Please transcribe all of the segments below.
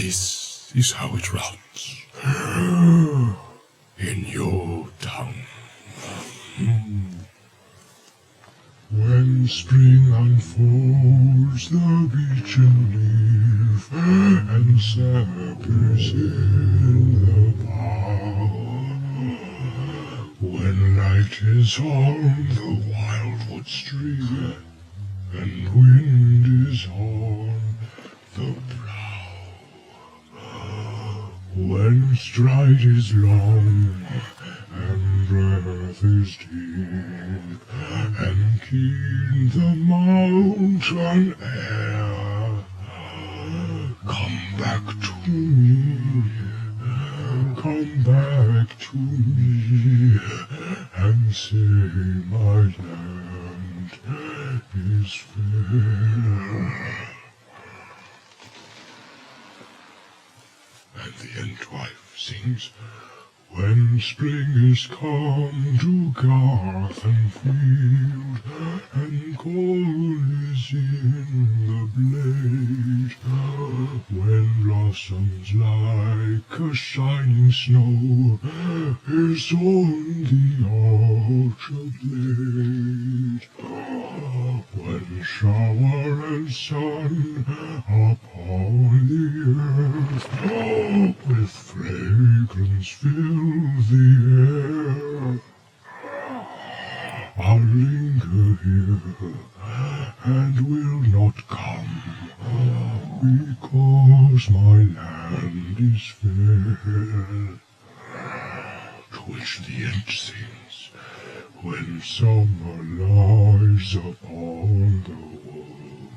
This is how it runs. In your tongue. When spring unfolds the beechen leaf and sap is in the bough, when light is on the wildwood stream and wind is on the brow, when stride is long and breath is deep and keen the mountain air, come back to me and say my land is fair. And the Entwife sings, when spring is come to garth and field, and corn is in the blade, when blossoms like a shining snow is on the orchard laid, when shower and sun upon the earth with fragrance fill the air, I'll linger here and will not come, because my land is fair. To which the Ent sings, when summer lies upon the world,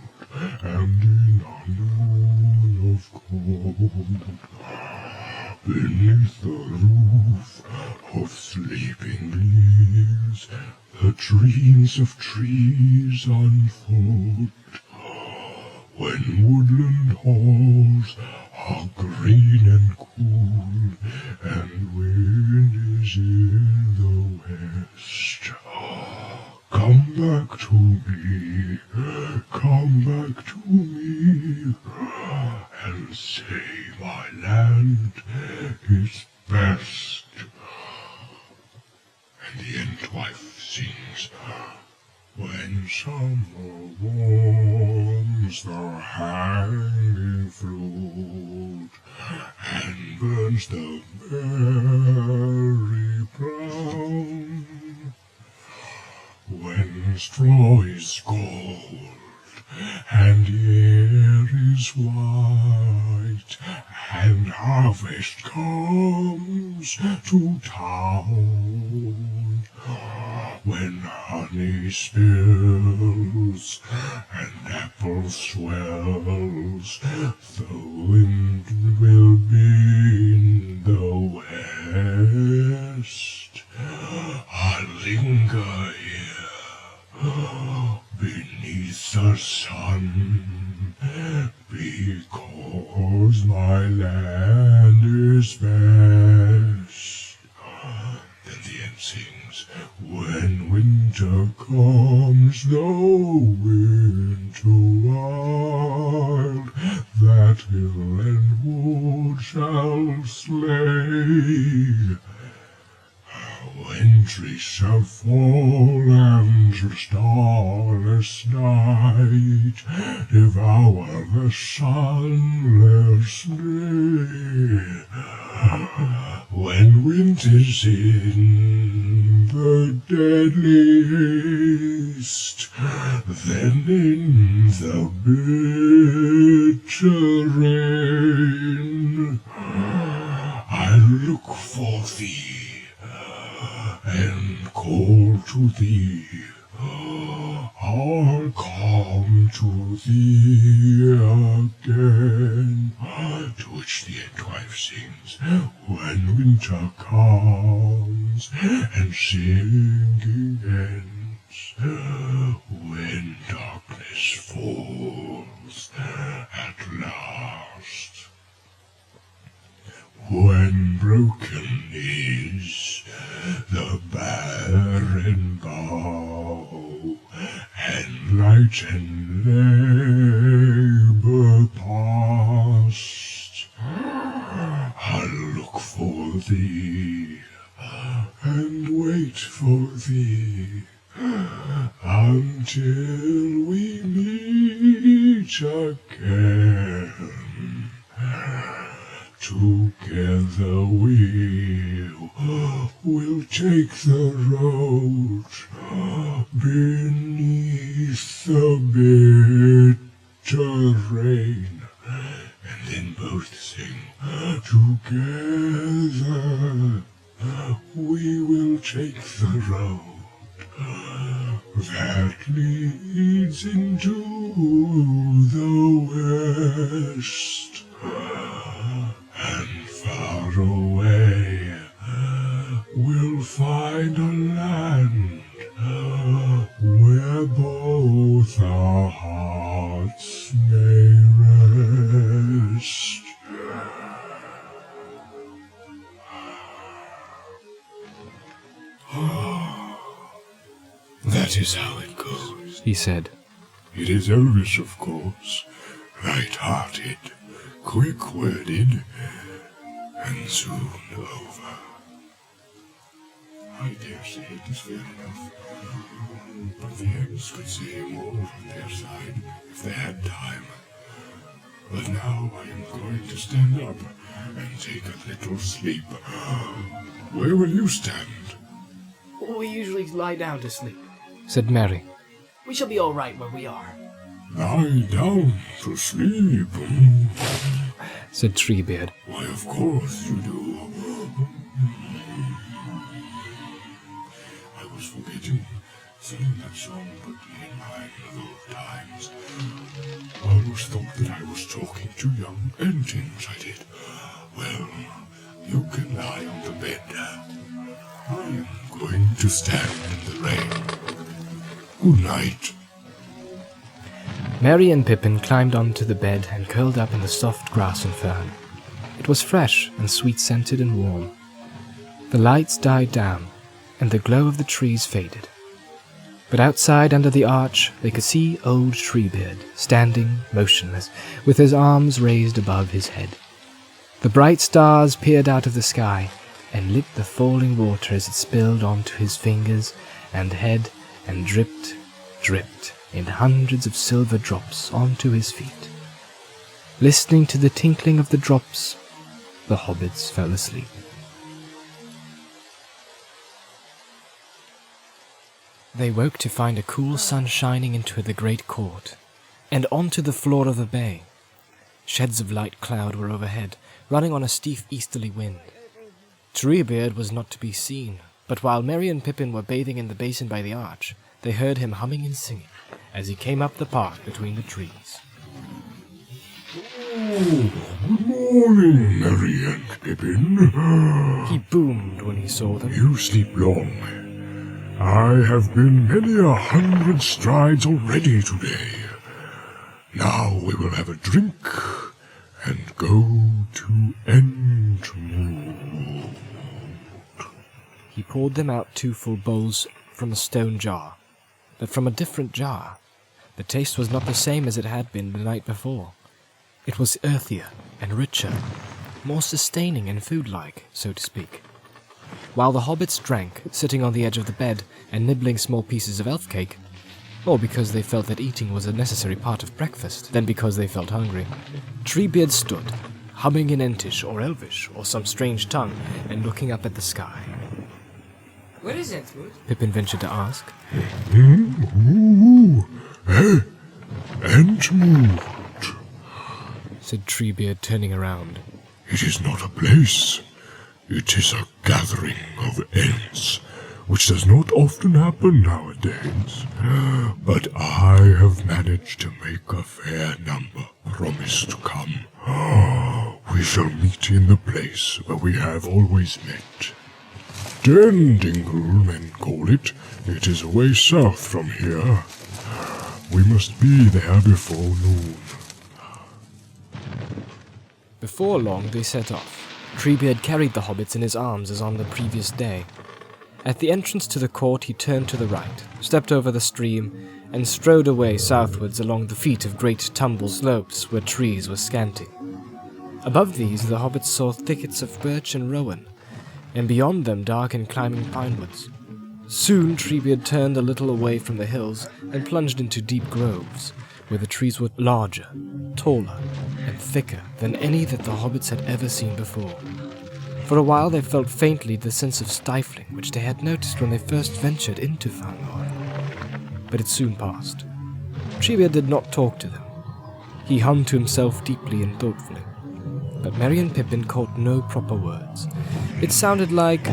and in a noon of cold, beneath the roof of sleeping leaves, the dreams of trees unfold, when woodland halls are green and cool, and wind is in the west, come back to me, and say my land is best. And the Entwife sings, when summer warms the hanging fruit and burns the berry brown, when straw is gold and the air is white, and harvest comes to town, when honey spills and apple swells, the wind will be in the west. I'll linger here beneath the sun, because my land is best. Then the Ent sings, when winter comes, the winter wild, that hill and wood shall slay, when trees shall fall and starless night devour the sunless day, when wind is in the deadly east, then in the bitter rain I look for thee and call to thee, I'll come to thee again. To which the Entwife sings, when winter comes and singing ends, when darkness falls at last, when broken is the barren bough, and light and labor past, thee, and wait for thee, until we meet again. Together we'll take the road beneath the bitter rain, and then both sing together. We will take the road that leads into the west. And far away we'll find a land where both our hearts may rest. That is how it goes, he said. It is Elvish, of course, light-hearted, quick-worded, and soon over. I dare say it is fair enough, but the Elves could say more on their side if they had time. But now I am going to stand up and take a little sleep. Where will you stand? We usually lie down to sleep, said Merry. We shall be all right where we are. Lie down to sleep, said Treebeard. Why, of course you do. I was forgetting. Singing that song put me in mind of old times. I always thought that I was talking to young engines, I did. Well, you can lie on the bed. I am going to stand in the rain. Good night. Merry and Pippin climbed onto the bed and curled up in the soft grass and fern. It was fresh and sweet-scented and warm. The lights died down, and the glow of the trees faded. But outside under the arch they could see old Treebeard, standing motionless, with his arms raised above his head. The bright stars peered out of the sky and lit the falling water as it spilled onto his fingers and head and dripped in hundreds of silver drops onto his feet. Listening to the tinkling of the drops, the hobbits fell asleep. They woke to find a cool sun shining into the great court, and onto the floor of the bay. Sheds of light cloud were overhead, running on a steep easterly wind. Treebeard was not to be seen, but while Merry and Pippin were bathing in the basin by the arch, they heard him humming and singing as he came up the path between the trees. Oh, good morning, Merry and Pippin. He boomed when he saw them. You sleep long. I have been many 100 strides already today. Now we will have a drink and go to Entmoot. He poured them out 2 full bowls from a stone jar, but from a different jar. The taste was not the same as it had been the night before. It was earthier and richer, more sustaining and food-like, so to speak. While the hobbits drank, sitting on the edge of the bed and nibbling small pieces of elf cake, more because they felt that eating was a necessary part of breakfast than because they felt hungry, Treebeard stood, humming in Entish or Elvish or some strange tongue, and looking up at the sky. What is Entmoot? Pippin ventured to ask. Entmoot, said Treebeard, turning around. It is not a place. It is a gathering of Ents, which does not often happen nowadays. But I have managed to make a fair number promise to come. We shall meet in the place where we have always met. Den Dingle, men call it. It is away south from here. We must be there before noon. Before long they set off. Treebeard carried the hobbits in his arms as on the previous day. At the entrance to the court he turned to the right, stepped over the stream, and strode away southwards along the feet of great tumble slopes where trees were scanty. Above these the hobbits saw thickets of birch and rowan, and beyond them dark and climbing pinewoods. Soon Treebeard turned a little away from the hills and plunged into deep groves, where the trees were larger, taller, and thicker than any that the hobbits had ever seen before. For a while they felt faintly the sense of stifling which they had noticed when they first ventured into Fangor. But it soon passed. Treebeard did not talk to them. He hummed to himself deeply and thoughtfully. But Merry and Pippin caught no proper words. It sounded like...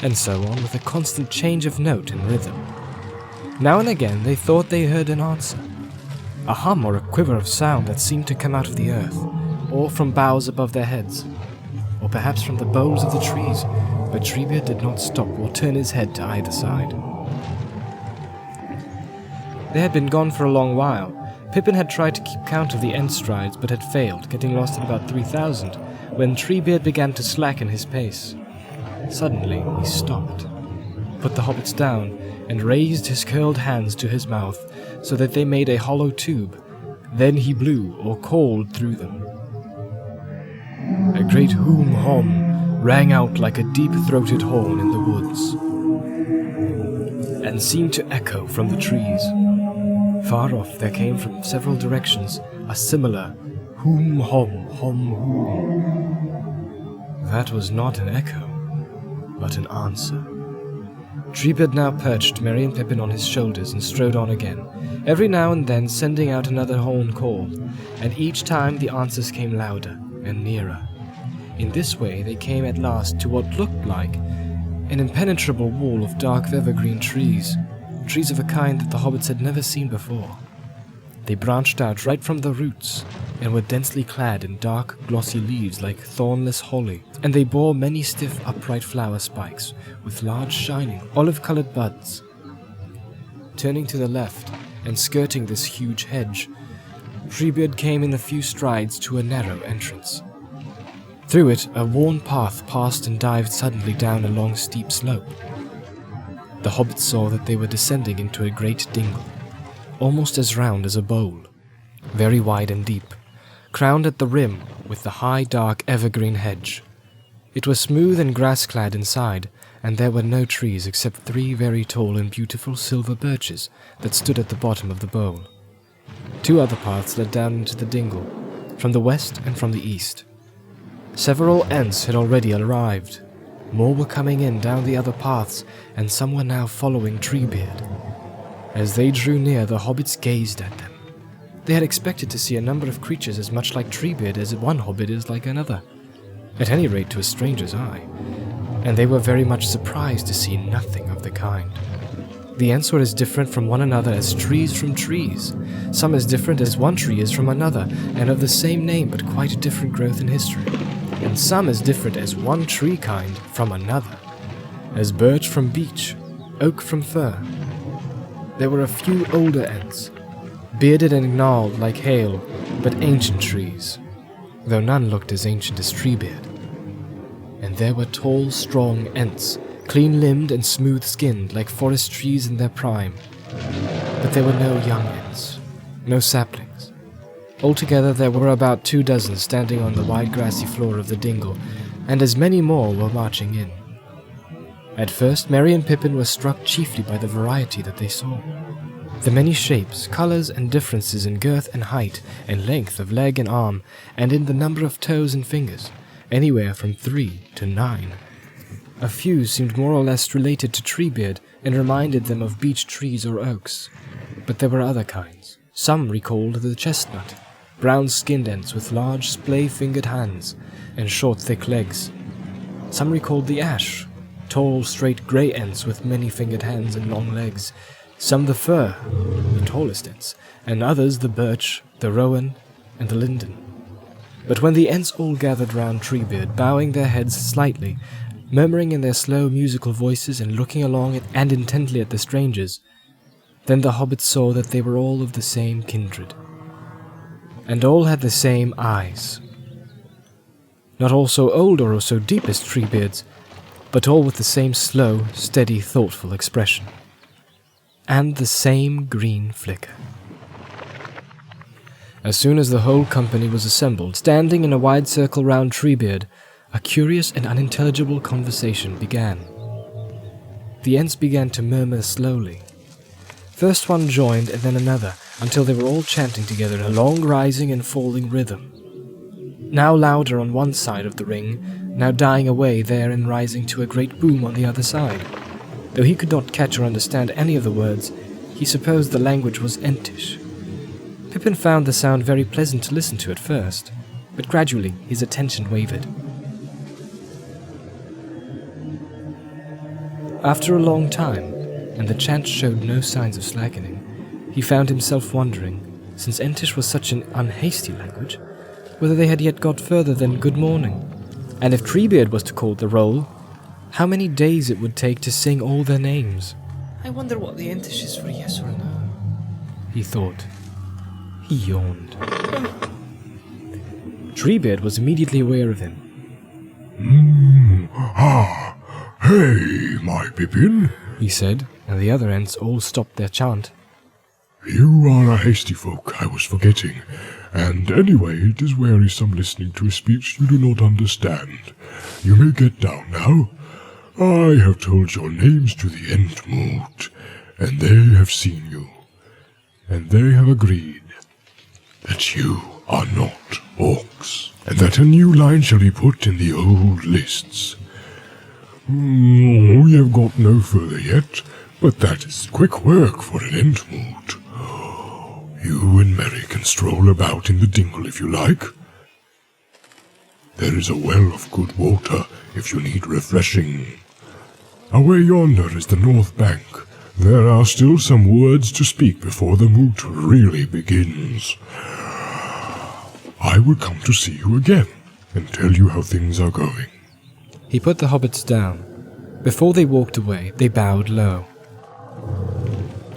and so on, with a constant change of note and rhythm. Now and again they thought they heard an answer, a hum or a quiver of sound that seemed to come out of the earth, or from boughs above their heads, or perhaps from the boles of the trees, but Treebeard did not stop or turn his head to either side. They had been gone for a long while. Pippin had tried to keep count of the end strides, but had failed, getting lost at about 3,000, when Treebeard began to slacken his pace. Suddenly he stopped, put the hobbits down, and raised his curled hands to his mouth so that they made a hollow tube. Then he blew or called through them. A great hoom-hom rang out like a deep-throated horn in the woods, and seemed to echo from the trees. Far off there came from several directions a similar hoom-hom-hom-hoom. That was not an echo, but an answer. Treebeard now perched Merry and Pippin on his shoulders and strode on again, every now and then sending out another horn call, and each time the answers came louder and nearer. In this way they came at last to what looked like an impenetrable wall of dark evergreen trees of a kind that the hobbits had never seen before. They branched out right from the roots, and were densely clad in dark, glossy leaves like thornless holly, and they bore many stiff, upright flower spikes, with large, shining, olive-colored buds. Turning to the left, and skirting this huge hedge, Treebeard came in a few strides to a narrow entrance. Through it, a worn path passed and dived suddenly down a long, steep slope. The hobbits saw that they were descending into a great dingle, almost as round as a bowl, very wide and deep, crowned at the rim with the high, dark, evergreen hedge. It was smooth and grass-clad inside, and there were no trees except 3 very tall and beautiful silver birches that stood at the bottom of the bowl. 2 other paths led down into the dingle, from the west and from the east. Several Ents had already arrived. More were coming in down the other paths, and some were now following Treebeard. As they drew near, the hobbits gazed at them. They had expected to see a number of creatures as much like Treebeard as one hobbit is like another, at any rate to a stranger's eye, and they were very much surprised to see nothing of the kind. The Ents were as different from one another as trees from trees, some as different as one tree is from another, and of the same name but quite a different growth in history, and some as different as one tree kind from another, as birch from beech, oak from fir. There were a few older Ents, bearded and gnarled like hail, but ancient trees, though none looked as ancient as Treebeard. And there were tall, strong Ents, clean-limbed and smooth-skinned like forest trees in their prime. But there were no young Ents, no saplings. Altogether there were about 2 dozen standing on the wide grassy floor of the dingle, and as many more were marching in. At first Merry and Pippin were struck chiefly by the variety that they saw. The many shapes, colours, and differences in girth and height, and length of leg and arm, and in the number of toes and fingers, anywhere from 3 to 9. A few seemed more or less related to Treebeard, and reminded them of beech trees or oaks. But there were other kinds. Some recalled the chestnut, brown-skinned Ents with large, splay-fingered hands, and short, thick legs. Some recalled the ash, tall, straight grey Ents with many-fingered hands and long legs. Some the fir, the tallest Ents, and others the birch, the rowan, and the linden. But when the Ents all gathered round Treebeard, bowing their heads slightly, murmuring in their slow musical voices and looking along and intently at the strangers, then the hobbits saw that they were all of the same kindred, and all had the same eyes. Not all so old or so deep as Treebeard's, but all with the same slow, steady, thoughtful expression. And the same green flicker. As soon as the whole company was assembled, standing in a wide circle round Treebeard, a curious and unintelligible conversation began. The Ents began to murmur slowly. First one joined and then another, until they were all chanting together in a long rising and falling rhythm. Now louder on one side of the ring, now dying away there and rising to a great boom on the other side. Though he could not catch or understand any of the words, he supposed the language was Entish. Pippin found the sound very pleasant to listen to at first, but gradually his attention wavered. After a long time, and the chant showed no signs of slackening, he found himself wondering, since Entish was such an unhasty language, whether they had yet got further than good morning, and if Treebeard was to call the roll, how many days it would take to sing all their names. I wonder what the Entish is for yes or no, he thought. He yawned. Treebeard was immediately aware of him. Hey, my Pippin, he said, and the other Ents all stopped their chant. You are a hasty folk, I was forgetting, and anyway it is wearisome listening to a speech you do not understand. You may get down now. I have told your names to the Entmoot, and they have seen you, and they have agreed that you are not orcs, and that a new line shall be put in the old lists. We have got no further yet, but that is quick work for an Entmoot. You and Merry can stroll about in the dingle if you like. There is a well of good water if you need refreshing. Away yonder is the north bank. There are still some words to speak before the moot really begins. I will come to see you again and tell you how things are going. He put the hobbits down. Before they walked away, they bowed low.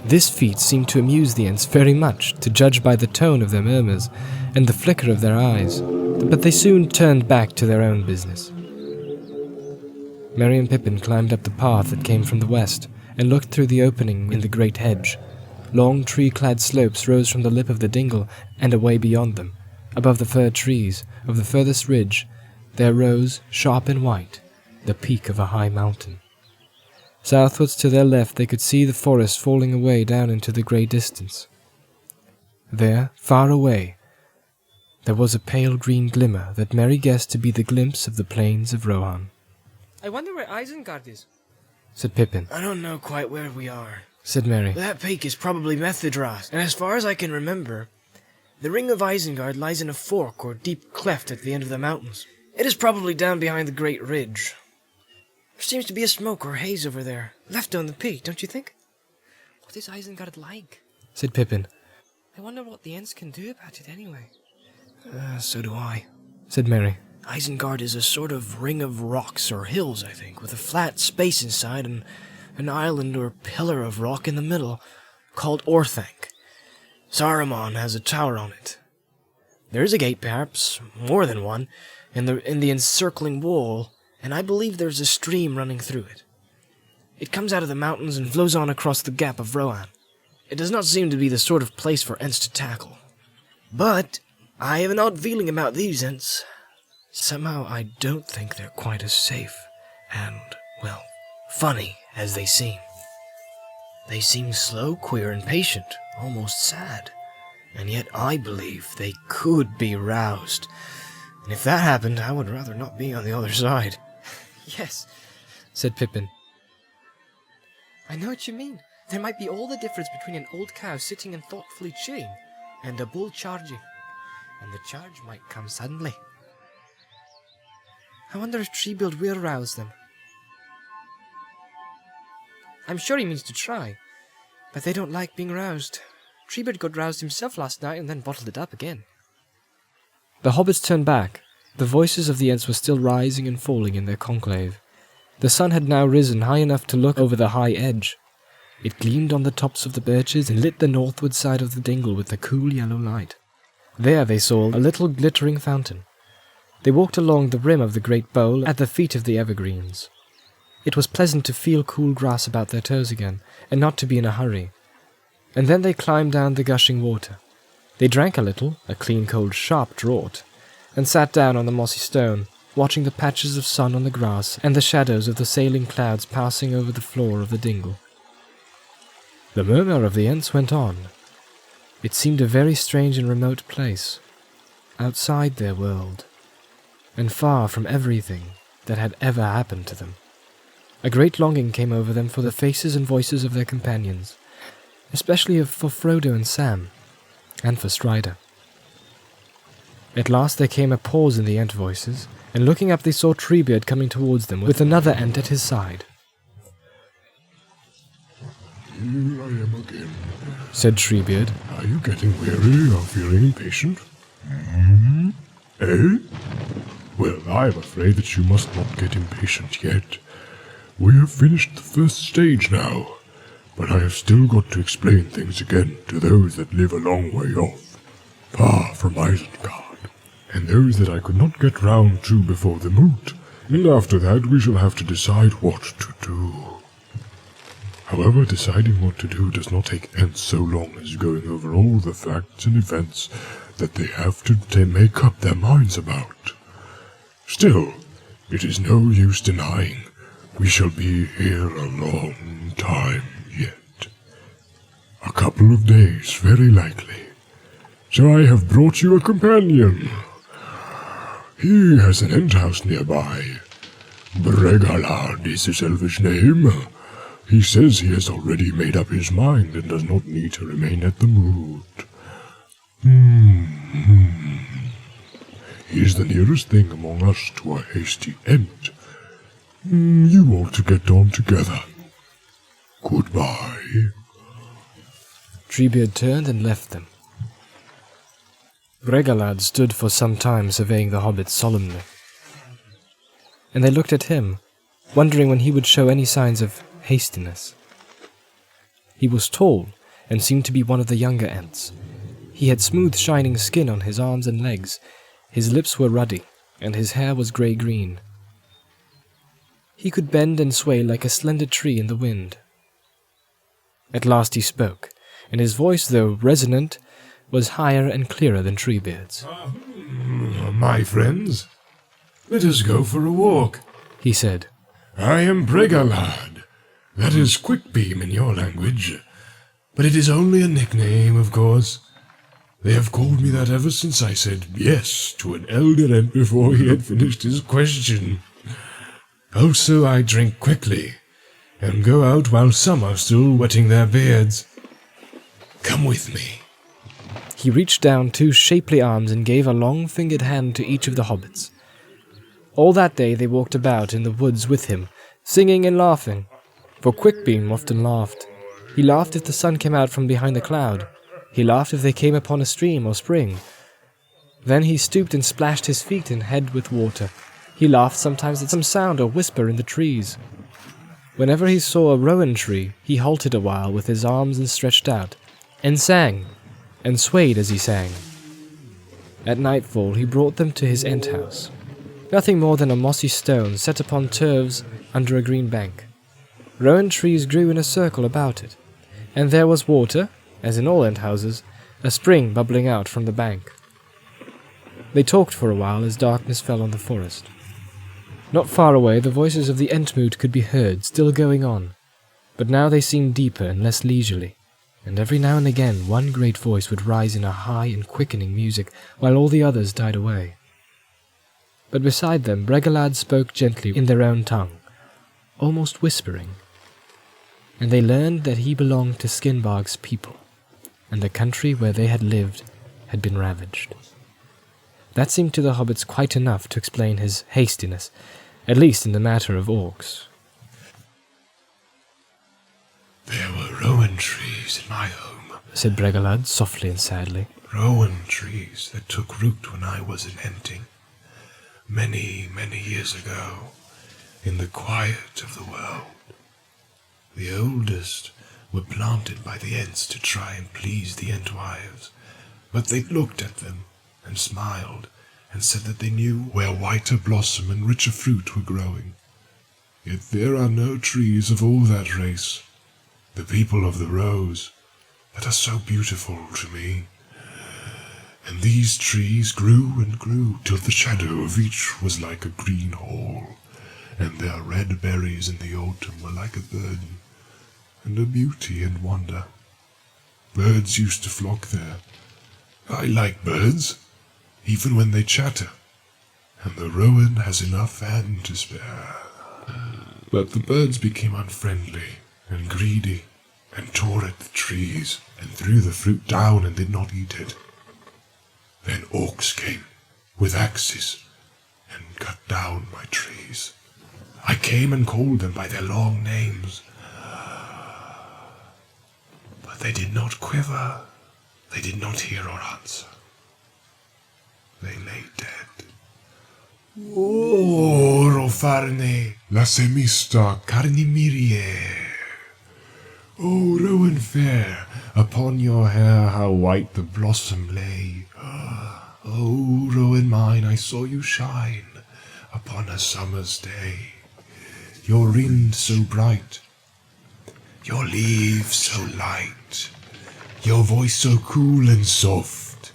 This feat seemed to amuse the Ents very much, to judge by the tone of their murmurs and the flicker of their eyes, but they soon turned back to their own business. Merry and Pippin climbed up the path that came from the west, and looked through the opening in the great hedge. Long tree-clad slopes rose from the lip of the dingle, and away beyond them, above the fir trees of the furthest ridge, there rose, sharp and white, the peak of a high mountain. Southwards to their left they could see the forest falling away down into the grey distance. There, far away, there was a pale green glimmer that Merry guessed to be the glimpse of the plains of Rohan. I wonder where Isengard is, said Pippin. I don't know quite where we are, said Merry. That peak is probably Methydras, and as far as I can remember, the ring of Isengard lies in a fork or deep cleft at the end of the mountains. It is probably down behind the great ridge. There seems to be a smoke or haze over there, left on the peak, don't you think? What is Isengard like? said Pippin. I wonder what the Ents can do about it anyway. So do I, said Merry. Isengard is a sort of ring of rocks or hills, I think, with a flat space inside and an island or pillar of rock in the middle, called Orthanc. Saruman has a tower on it. There is a gate, perhaps, more than one, in the encircling wall, and I believe there's a stream running through it. It comes out of the mountains and flows on across the gap of Rohan. It does not seem to be the sort of place for Ents to tackle. But I have an odd feeling about these Ents. Somehow I don't think they're quite as safe and, well, funny as they seem. They seem slow, queer, and patient, almost sad. And yet I believe they could be roused. And if that happened, I would rather not be on the other side. Yes, said Pippin. I know what you mean. There might be all the difference between an old cow sitting and thoughtfully chewing, and a bull charging. And the charge might come suddenly. I wonder if Treebeard will rouse them. I'm sure he means to try, but they don't like being roused. Treebeard got roused himself last night and then bottled it up again. The hobbits turned back. The voices of the Ents were still rising and falling in their conclave. The sun had now risen high enough to look over the high edge. It gleamed on the tops of the birches and lit the northward side of the dingle with a cool yellow light. There they saw a little glittering fountain. They walked along the rim of the great bowl at the feet of the evergreens. It was pleasant to feel cool grass about their toes again, and not to be in a hurry. And then they climbed down the gushing water. They drank a little, a clean, cold, sharp draught, and sat down on the mossy stone, watching the patches of sun on the grass and the shadows of the sailing clouds passing over the floor of the dingle. The murmur of the Ents went on. It seemed a very strange and remote place, outside their world, and far from everything that had ever happened to them. A great longing came over them for the faces and voices of their companions, especially for Frodo and Sam, and for Strider. At last there came a pause in the Ent voices, and looking up they saw Treebeard coming towards them with another Ent at his side. "Here I am again," said Treebeard. "Are you getting weary or feeling impatient? Eh? Well, I am afraid that you must not get impatient yet. We have finished the first stage now, but I have still got to explain things again to those that live a long way off, far from Isengard, and those that I could not get round to before the moot, and after that we shall have to decide what to do. However, deciding what to do does not take Ents so long as going over all the facts and events that they have to make up their minds about. Still, it is no use denying we shall be here a long time yet. A couple of days, very likely. So I have brought you a companion. He has an Ent house nearby. Bregalad is his elvish name. He says he has already made up his mind and does not need to remain at the moot. He is the nearest thing among us to a hasty Ent. You ought to get on together. Goodbye." Treebeard turned and left them. Bregalad stood for some time surveying the hobbits solemnly, and they looked at him, wondering when he would show any signs of hastiness. He was tall, and seemed to be one of the younger Ents. He had smooth shining skin on his arms and legs, his lips were ruddy, and his hair was grey-green. He could bend and sway like a slender tree in the wind. At last he spoke, and his voice, though resonant, was higher and clearer than Treebeard's. "My friends, let us go for a walk," he said. "I am Bregalad. That is Quickbeam in your language, but it is only a nickname, of course. They have called me that ever since I said yes to an elder Ent before he had finished his question. Also, I drink quickly, and go out while some are still wetting their beards. Come with me." He reached down 2 shapely arms and gave a long-fingered hand to each of the hobbits. All that day they walked about in the woods with him, singing and laughing, for Quickbeam often laughed. He laughed if the sun came out from behind a cloud. He laughed if they came upon a stream or spring. Then he stooped and splashed his feet and head with water. He laughed sometimes at some sound or whisper in the trees. Whenever he saw a rowan tree, he halted a while with his arms and stretched out, and sang, and swayed as he sang. At nightfall he brought them to his Ent house, nothing more than a mossy stone set upon turves under a green bank. Rowan trees grew in a circle about it, and there was water, as in all Ent houses, a spring bubbling out from the bank. They talked for a while as darkness fell on the forest. Not far away the voices of the Entmoot could be heard, still going on, but now they seemed deeper and less leisurely, and every now and again one great voice would rise in a high and quickening music, while all the others died away. But beside them Bregalad spoke gently in their own tongue, almost whispering, and they learned that he belonged to Skinbarg's people, and the country where they had lived had been ravaged. That seemed to the hobbits quite enough to explain his hastiness, at least in the matter of orcs. "There were rowan trees in my home," said Bregalad softly and sadly. "Rowan trees that took root when I was in Enting, many, many years ago, in the quiet of the world. The oldest were planted by the Ents to try and please the Entwives, but they looked at them and smiled and said that they knew where whiter blossom and richer fruit were growing. Yet there are no trees of all that race, the people of the rose, that are so beautiful to me. And these trees grew and grew, till the shadow of each was like a green hall, and their red berries in the autumn were like a burden, and a beauty and wonder. Birds used to flock there. I like birds, even when they chatter, and the rowan has enough fan to spare. But the birds became unfriendly and greedy, and tore at the trees, and threw the fruit down and did not eat it. Then orcs came, with axes, and cut down my trees. I came and called them by their long names, but they did not quiver, they did not hear or answer. They lay dead. Oh, Rofarne, la semista carnimirie. Oh, rowan fair, upon your hair how white the blossom lay. Oh, rowan mine, I saw you shine upon a summer's day. Your rind so bright, your leaves so light, your voice so cool and soft.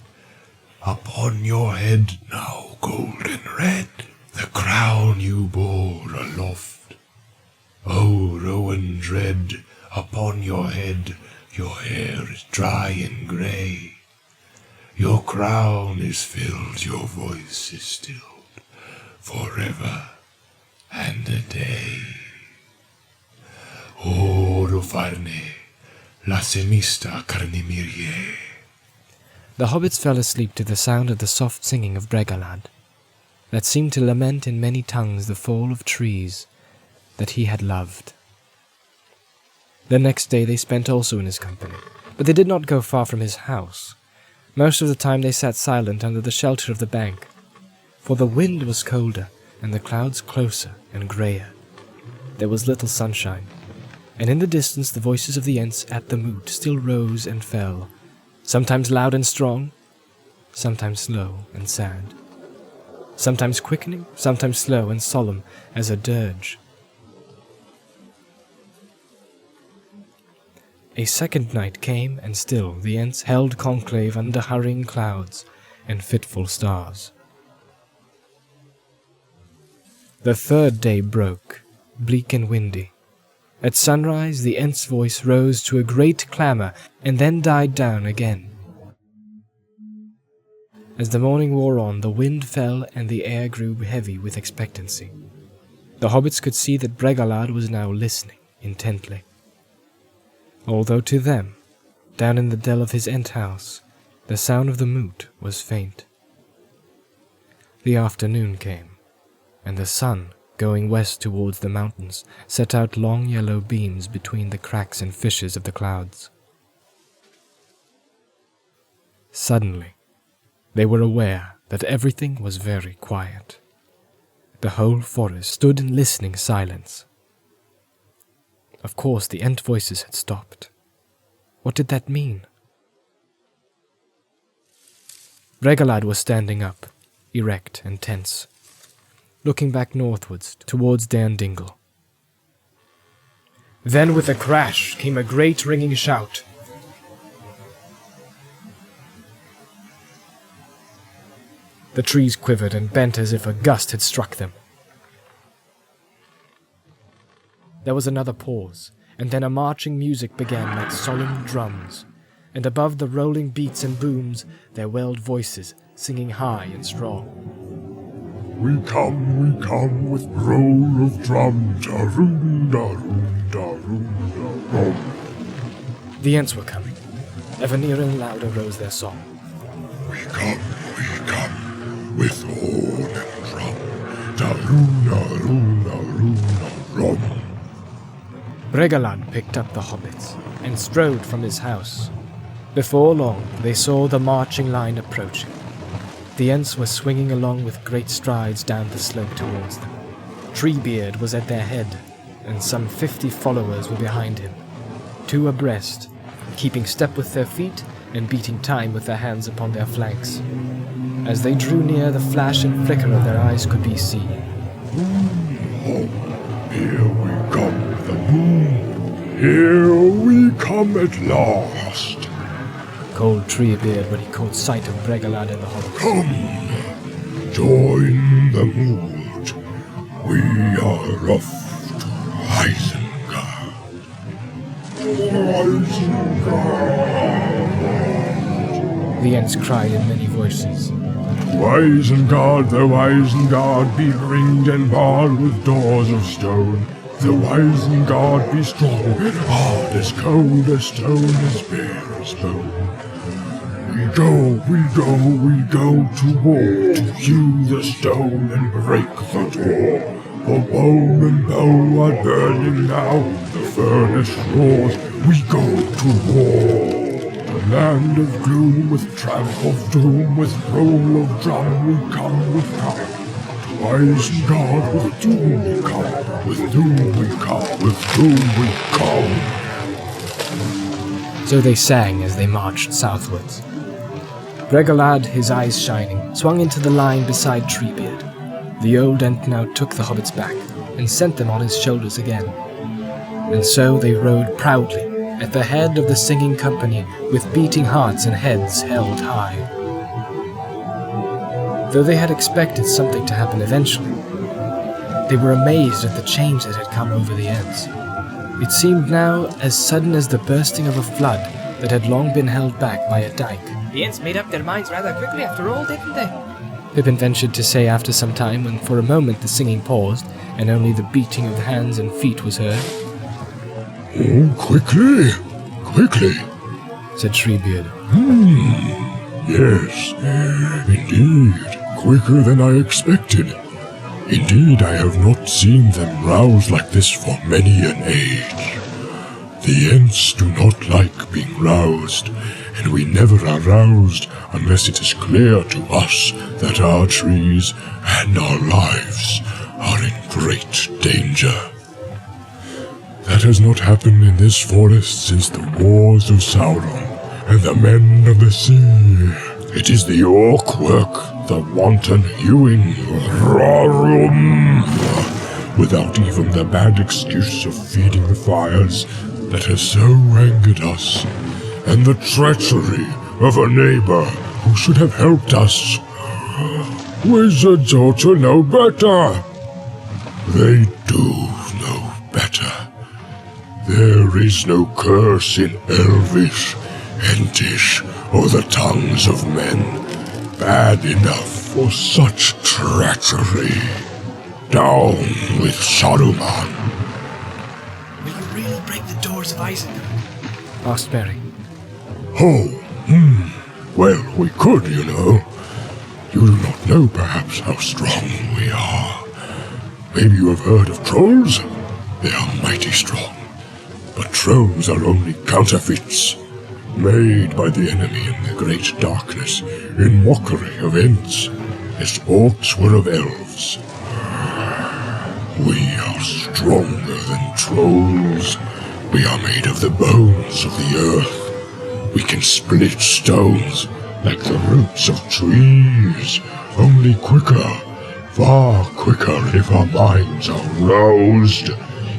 Upon your head now golden red, the crown you bore aloft. Oh, rowan dread, upon your head your hair is dry and grey. Your crown is filled, your voice is stilled, forever and a day. O Rofarne, la semista carnimirie. The hobbits fell asleep to the sound of the soft singing of Bregalad, that seemed to lament in many tongues the fall of trees that he had loved. The next day they spent also in his company, but they did not go far from his house. Most of the time they sat silent under the shelter of the bank, for the wind was colder and the clouds closer and greyer. There was little sunshine, and in the distance the voices of the Ents at the moot still rose and fell, sometimes loud and strong, sometimes slow and sad, sometimes quickening, sometimes slow and solemn as a dirge. A second night came, and still the Ents held conclave under hurrying clouds and fitful stars. The third day broke, bleak and windy. At sunrise the Ent's voice rose to a great clamour, and then died down again. As the morning wore on, the wind fell and the air grew heavy with expectancy. The hobbits could see that Bregalad was now listening intently, although to them, down in the dell of his Ent house, the sound of the moot was faint. The afternoon came, and the sun, going west towards the mountains, set out long yellow beams between the cracks and fissures of the clouds. Suddenly, they were aware that everything was very quiet. The whole forest stood in listening silence. Of course, the Ent voices had stopped. What did that mean? Bregalad was standing up, erect and tense, looking back northwards towards Dan Dingle. Then with a crash came a great ringing shout. The trees quivered and bent as if a gust had struck them. There was another pause, and then a marching music began like solemn drums, and above the rolling beats and booms there welled voices, singing high and strong. We come with roll of drum, da-room, da-room, da-room, da-room. The Ents were coming. Ever nearer and louder rose their song. We come with horn and drum, da-room, da-room, da-room, da-room. Bregalad picked up the hobbits and strode from his house. Before long they saw the marching line approaching. The Ents were swinging along with great strides down the slope towards them. Treebeard was at their head, and some 50 followers were behind him, 2 abreast, keeping step with their feet and beating time with their hands upon their flanks. As they drew near, the flash and flicker of their eyes could be seen. Here we come with the moon. Here we come at last. called Treebeard when he caught sight of Bregalad and the hobbits. Come, join the mood. We are off to Isengard. The Ents cried in many voices. Isengard, though Isengard be ringed and barred with doors of stone, though Isengard be strong and hard as cold as stone, as bare as bone. We go to war, to hew the stone and break the door. For bone and bow are burning now, the furnace roars, we go to war. The land of gloom with tramp of doom, with roll of drum we come with power. To Isengard with doom we come, with doom we come, with doom we come. So they sang as they marched southwards. Bregalad, his eyes shining, swung into the line beside Treebeard. The old Ent now took the hobbits back, and sent them on his shoulders again. And so they rode proudly, at the head of the singing company, with beating hearts and heads held high. Though they had expected something to happen eventually, they were amazed at the change that had come over the Ents. It seemed now as sudden as the bursting of a flood that had long been held back by a dike. The Ents made up their minds rather quickly after all, didn't they? Pippin ventured to say after some time, when for a moment the singing paused, and only the beating of the hands and feet was heard. Oh, quickly, Said Treebeard. Yes, indeed, quicker than I expected. Indeed, I have not seen them roused like this for many an age. The Ents do not like being roused, and we never are roused unless it is clear to us that our trees and our lives are in great danger. That has not happened in this forest since the wars of Sauron and the men of the sea. It is the orc work, the wanton hewing, without even the bad excuse of feeding the fires, that has so angered us, and the treachery of a neighbor who should have helped us. Wizards ought to know better. They do know better. There is no curse in Elvish, Entish, or the tongues of men bad enough for such treachery. Down with Saruman. Will you really break the doors of Isengard? Asked Merry. Well, we could, you know. You do not know, perhaps, how strong we are. Maybe you have heard of trolls? They are mighty strong. But trolls are only counterfeits, made by the enemy in the great darkness, in mockery of Ents, as orcs were of elves. We are stronger than trolls. We are made of the bones of the earth. We can split stones like the roots of trees, only quicker, far quicker if our minds are roused,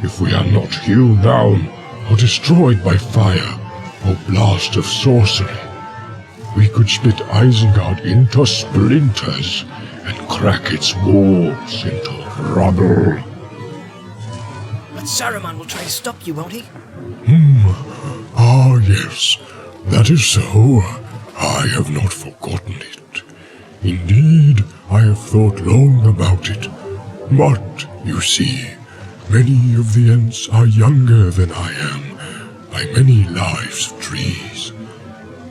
if we are not hewn down or destroyed by fire or blast of sorcery. We could split Isengard into splinters and crack its walls into rubble. But Saruman will try to stop you, won't he? Ah, yes, that is so. I have not forgotten it. Indeed, I have thought long about it. But, you see, many of the Ents are younger than I am, by many lives of trees.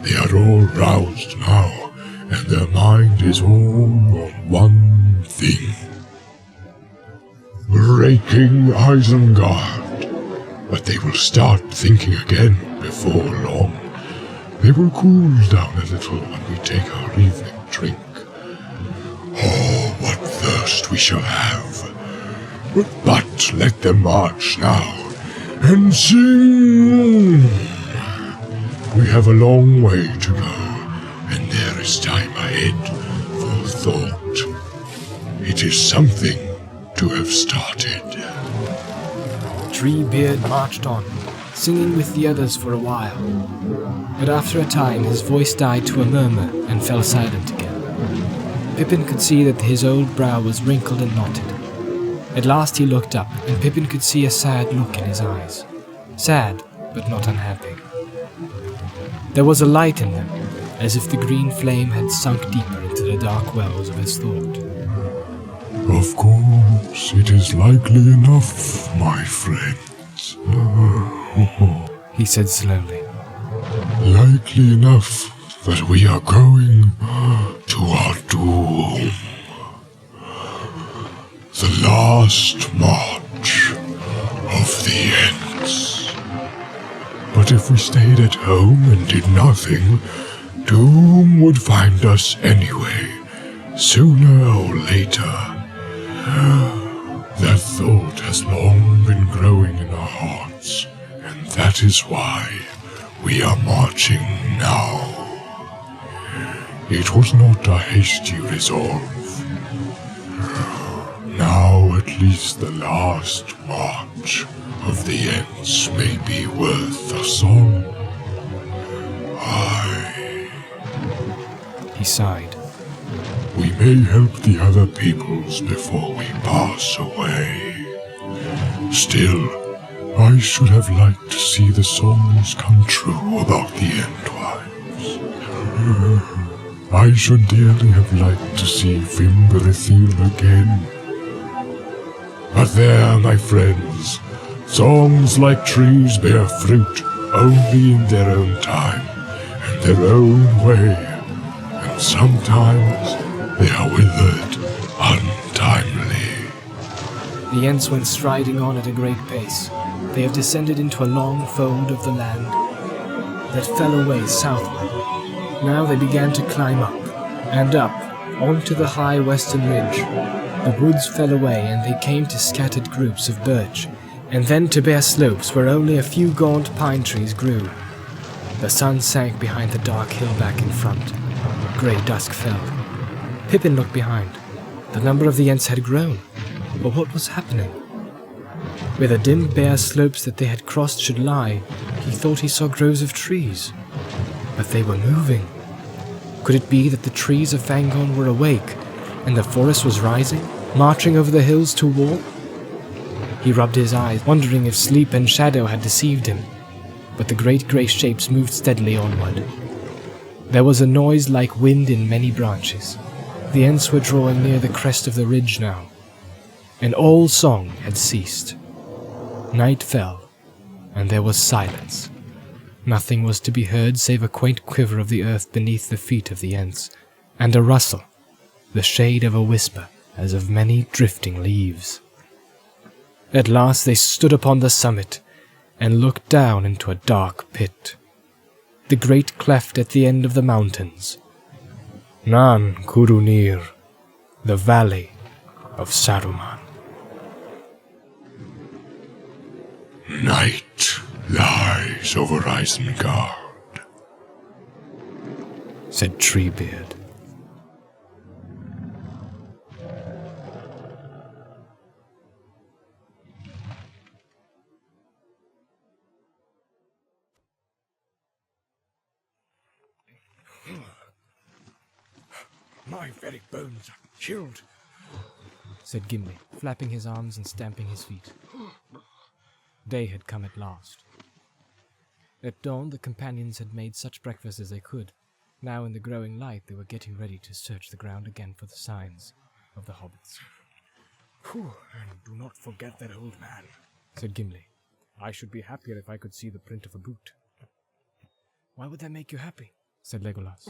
They are all roused now, and their mind is all on one thing. Breaking Isengard. But they will start thinking again before long. They will cool down a little when we take our evening drink. Oh, what thirst we shall have. But let them march now, and sing. We have a long way to go, and there is time ahead for thought. It is something to have started. Treebeard marched on, singing with the others for a while. But after a time his voice died to a murmur and fell silent again. Pippin could see that his old brow was wrinkled and knotted. At last he looked up, and Pippin could see a sad look in his eyes. Sad, but not unhappy. There was a light in them, as if the green flame had sunk deeper into the dark wells of his thought. Of course, it is likely enough, my friends. He said slowly. Likely enough that we are going to our doom. The last march of the Ents. But if we stayed at home and did nothing, doom would find us anyway, sooner or later. That thought has long been growing in our hearts, and that is why we are marching now. It was not a hasty resolve. Now at least the last march of the Ents may be worth a song. He sighed. We may help the other peoples before we pass away. Still, I should have liked to see the songs come true about the Endwives. I should dearly have liked to see Fimbrithiel again. But there, my friends, songs like trees bear fruit only in their own time and their own way, and sometimes they are withered untimely. The Ents went striding on at a great pace. They have descended into a long fold of the land that fell away southward. Now they began to climb up, and up, onto the high western ridge. The woods fell away, and they came to scattered groups of birch, and then to bare slopes where only a few gaunt pine trees grew. The sun sank behind the dark hill back in front. Grey dusk fell. Pippin looked behind. The number of the Ents had grown, but what was happening? Where the dim bare slopes that they had crossed should lie, he thought he saw groves of trees. But they were moving. Could it be that the trees of Fangorn were awake, and the forest was rising, marching over the hills to war? He rubbed his eyes, wondering if sleep and shadow had deceived him, but the great grey shapes moved steadily onward. There was a noise like wind in many branches. The Ents were drawing near the crest of the ridge now, and all song had ceased. Night fell, and there was silence. Nothing was to be heard save a quaint quiver of the earth beneath the feet of the Ents, and a rustle, the shade of a whisper, as of many drifting leaves. At last they stood upon the summit, and looked down into a dark pit. The great cleft at the end of the mountains. Nan Kurunir, the valley of Saruman. Night lies over Isengard, said Treebeard. My very bones are chilled, said Gimli, flapping his arms and stamping his feet. Day had come at last. At dawn, the companions had made such breakfast as they could. Now, in the growing light, they were getting ready to search the ground again for the signs of the hobbits. Phew, and do not forget that old man, said Gimli. I should be happier if I could see the print of a boot. Why would that make you happy? Said Legolas.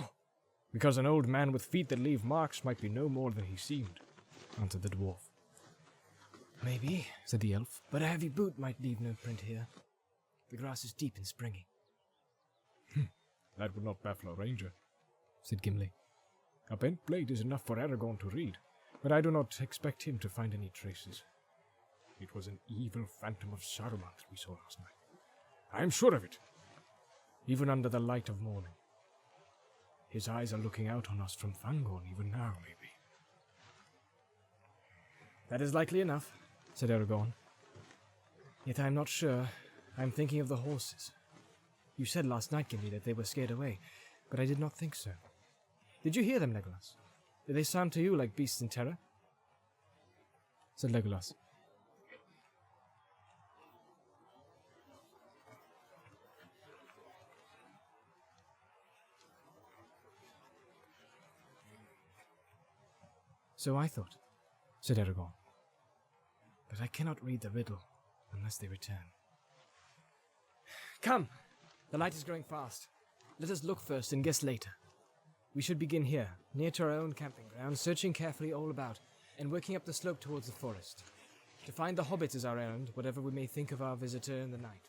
Because an old man with feet that leave marks might be no more than he seemed, answered the dwarf. Maybe, said the elf. but a heavy boot might leave no print here. The grass is deep and springy. That would not baffle a ranger, said Gimli. A bent blade is enough for Aragorn to read, but I do not expect him to find any traces. It was an evil phantom of Saruman that we saw last night. I am sure of it, even under the light of morning. His eyes are looking out on us from Fangorn even now, maybe. That is likely enough, said Aragorn. Yet I am not sure. I am thinking of the horses. You said last night, Gimli, that they were scared away, but I did not think so. Did you hear them, Legolas? Did they sound to you like beasts in terror? Said Legolas. So I thought, said Aragorn. But I cannot read the riddle unless they return. Come! The light is growing fast. Let us look first and guess later. We should begin here, near to our own camping ground, searching carefully all about, and working up the slope towards the forest. To find the hobbits is our errand, whatever we may think of our visitor in the night.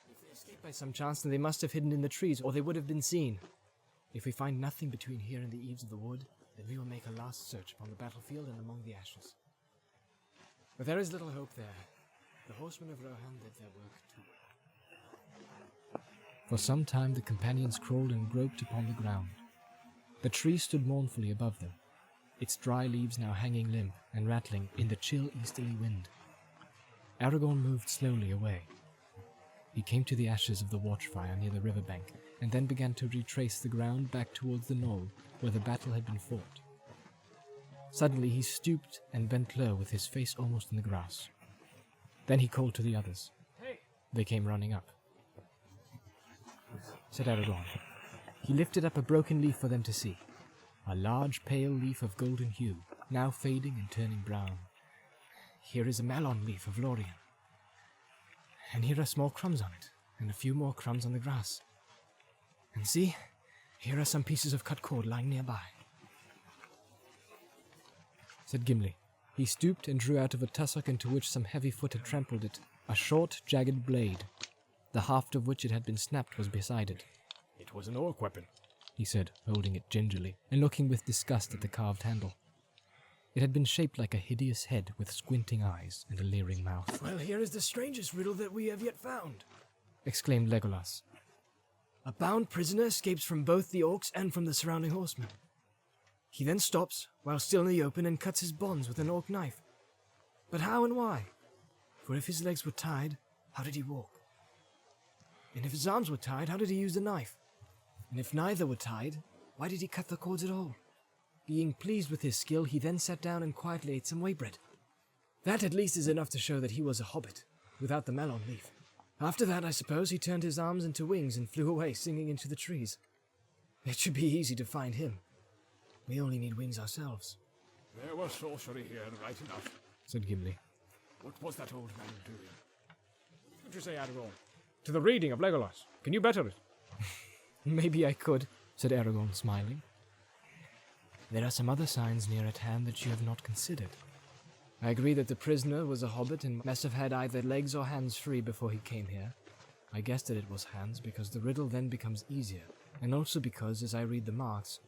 If they escaped by some chance, then they must have hidden in the trees, or they would have been seen. If we find nothing between here and the eaves of the wood, then we will make a last search upon the battlefield and among the ashes. But there is little hope there. The horsemen of Rohan did their work too. For some time the companions crawled and groped upon the ground. The tree stood mournfully above them, its dry leaves now hanging limp and rattling in the chill easterly wind. Aragorn moved slowly away. He came to the ashes of the watchfire near the river bank, and then began to retrace the ground back towards the knoll where the battle had been fought. Suddenly he stooped and bent low with his face almost in the grass. Then he called to the others. Hey! They came running up. Said Aragorn. He lifted up a broken leaf for them to see. A large pale leaf of golden hue, now fading and turning brown. Here is a malon leaf of Lorien. And here are small crumbs on it, and a few more crumbs on the grass. And see, here are some pieces of cut cord lying nearby. Said Gimli. He stooped and drew out of a tussock into which some heavy foot had trampled it, a short, jagged blade. The haft of which it had been snapped was beside it. It was an orc weapon, he said, holding it gingerly, and looking with disgust at the carved handle. It had been shaped like a hideous head with squinting eyes and a leering mouth. Well, here is the strangest riddle that we have yet found, exclaimed Legolas. A bound prisoner escapes from both the orcs and from the surrounding horsemen. He then stops, while still in the open, and cuts his bonds with an orc knife. But how and why? For if his legs were tied, how did he walk? And if his arms were tied, how did he use the knife? And if neither were tied, why did he cut the cords at all? Being pleased with his skill, he then sat down and quietly ate some waybread. That at least is enough to show that he was a hobbit, without the malon leaf. After that, I suppose, he turned his arms into wings and flew away, singing into the trees. It should be easy to find him. We only need wings ourselves. There was sorcery here, right enough, said Gimli. What was that old man doing? What you say, Aragorn? To the reading of Legolas. Can you better it? Maybe I could, said Aragorn, smiling. There are some other signs near at hand that you have not considered. I agree that the prisoner was a hobbit and must have had either legs or hands free before he came here. I guessed that it was hands because the riddle then becomes easier, and also because, as I read the marks,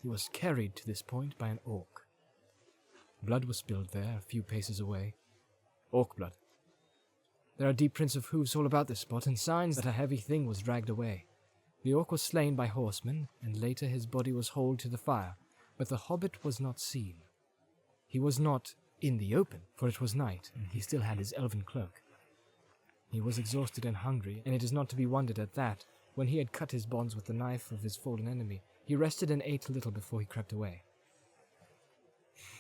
he was carried to this point by an orc. Blood was spilled there, a few paces away. Orc blood. There are deep prints of hoofs all about this spot, and signs that a heavy thing was dragged away. The orc was slain by horsemen, and later his body was hauled to the fire, but the hobbit was not seen. He was not in the open, for it was night, and he still had his elven cloak. He was exhausted and hungry, and it is not to be wondered at that, when he had cut his bonds with the knife of his fallen enemy, he rested and ate a little before he crept away.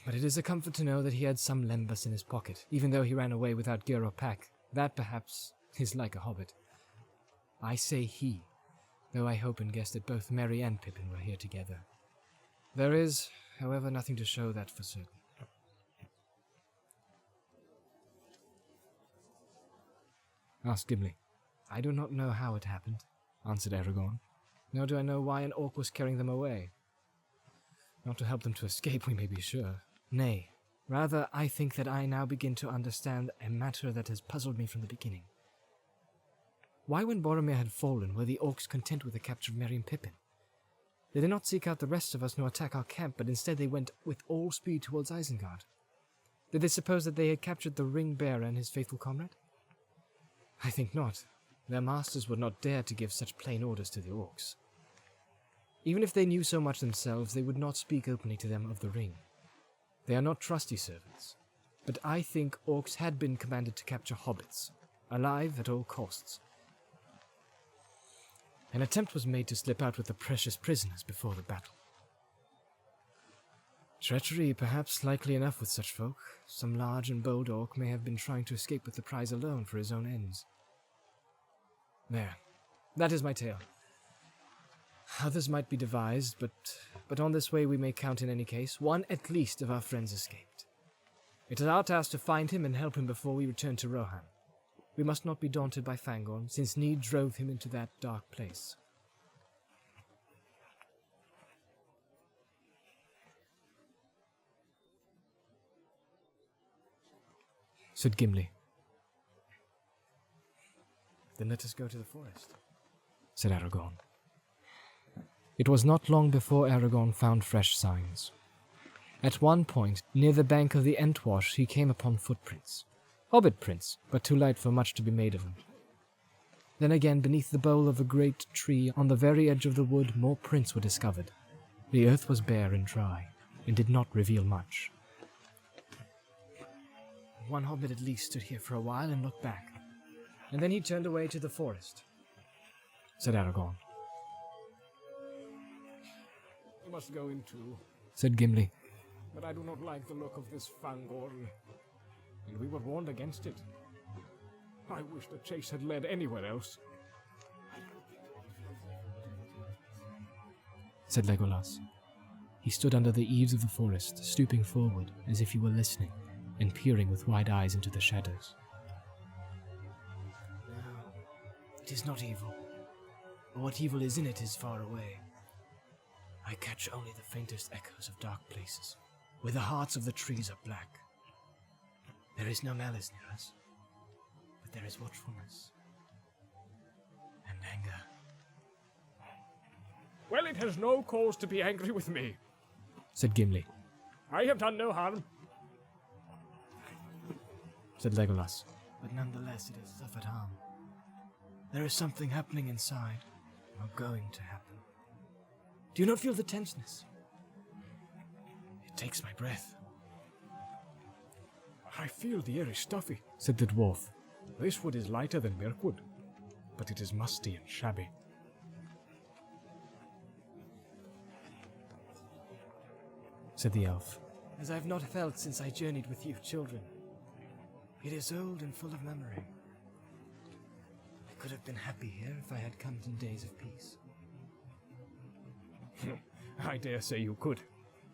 But it is a comfort to know that he had some lembas in his pocket, even though he ran away without gear or pack. That, perhaps, is like a hobbit. I say he, though I hope and guess that both Merry and Pippin were here together. There is, however, nothing to show that for certain. Asked Gimli. I do not know how it happened, answered Aragorn, nor do I know why an orc was carrying them away. Not to help them to escape, we may be sure. Nay, rather, I think that I now begin to understand a matter that has puzzled me from the beginning. Why, when Boromir had fallen, were the orcs content with the capture of Merry and Pippin? They did not seek out the rest of us nor attack our camp, but instead they went with all speed towards Isengard. Did they suppose that they had captured the ring-bearer and his faithful comrade? I think not. Their masters would not dare to give such plain orders to the orcs. Even if they knew so much themselves, they would not speak openly to them of the ring. They are not trusty servants. but I think orcs had been commanded to capture hobbits, alive at all costs. An attempt was made to slip out with the precious prisoners before the battle. Treachery, perhaps likely enough with such folk. Some large and bold orc may have been trying to escape with the prize alone for his own ends. There. That is my tale. Others might be devised, but on this way we may count in any case. One at least of our friends escaped. It is our task to find him and help him before we return to Rohan. We must not be daunted by Fangorn, since need drove him into that dark place. Said Gimli. Then let us go to the forest, said Aragorn. It was not long before Aragorn found fresh signs. At one point, near the bank of the Entwash, he came upon footprints. Hobbit prints, but too light for much to be made of them. Then again, beneath the bole of a great tree, on the very edge of the wood, more prints were discovered. The earth was bare and dry, and did not reveal much. One hobbit at least stood here for a while and looked back, and then he turned away to the forest, said Aragorn. We must go in too, said Gimli. but I do not like the look of this Fangorn, and we were warned against it. I wish the chase had led anywhere else. Said Legolas. He stood under the eaves of the forest, stooping forward as if he were listening, and peering with wide eyes into the shadows. No, it is not evil. But what evil is in it is far away. I catch only the faintest echoes of dark places, where the hearts of the trees are black. There is no malice near us, but there is watchfulness and anger. Well, it has no cause to be angry with me, said Gimli. I have done no harm. Said Legolas. But nonetheless it has suffered harm. There is something happening inside, or going to happen. Do you not feel the tenseness? It takes my breath. I feel the air is stuffy. Said the dwarf. This wood is lighter than Mirkwood, but it is musty and shabby. Said the elf. As I have not felt since I journeyed with you, children. It is old and full of memory. I could have been happy here if I had come in days of peace. I dare say you could.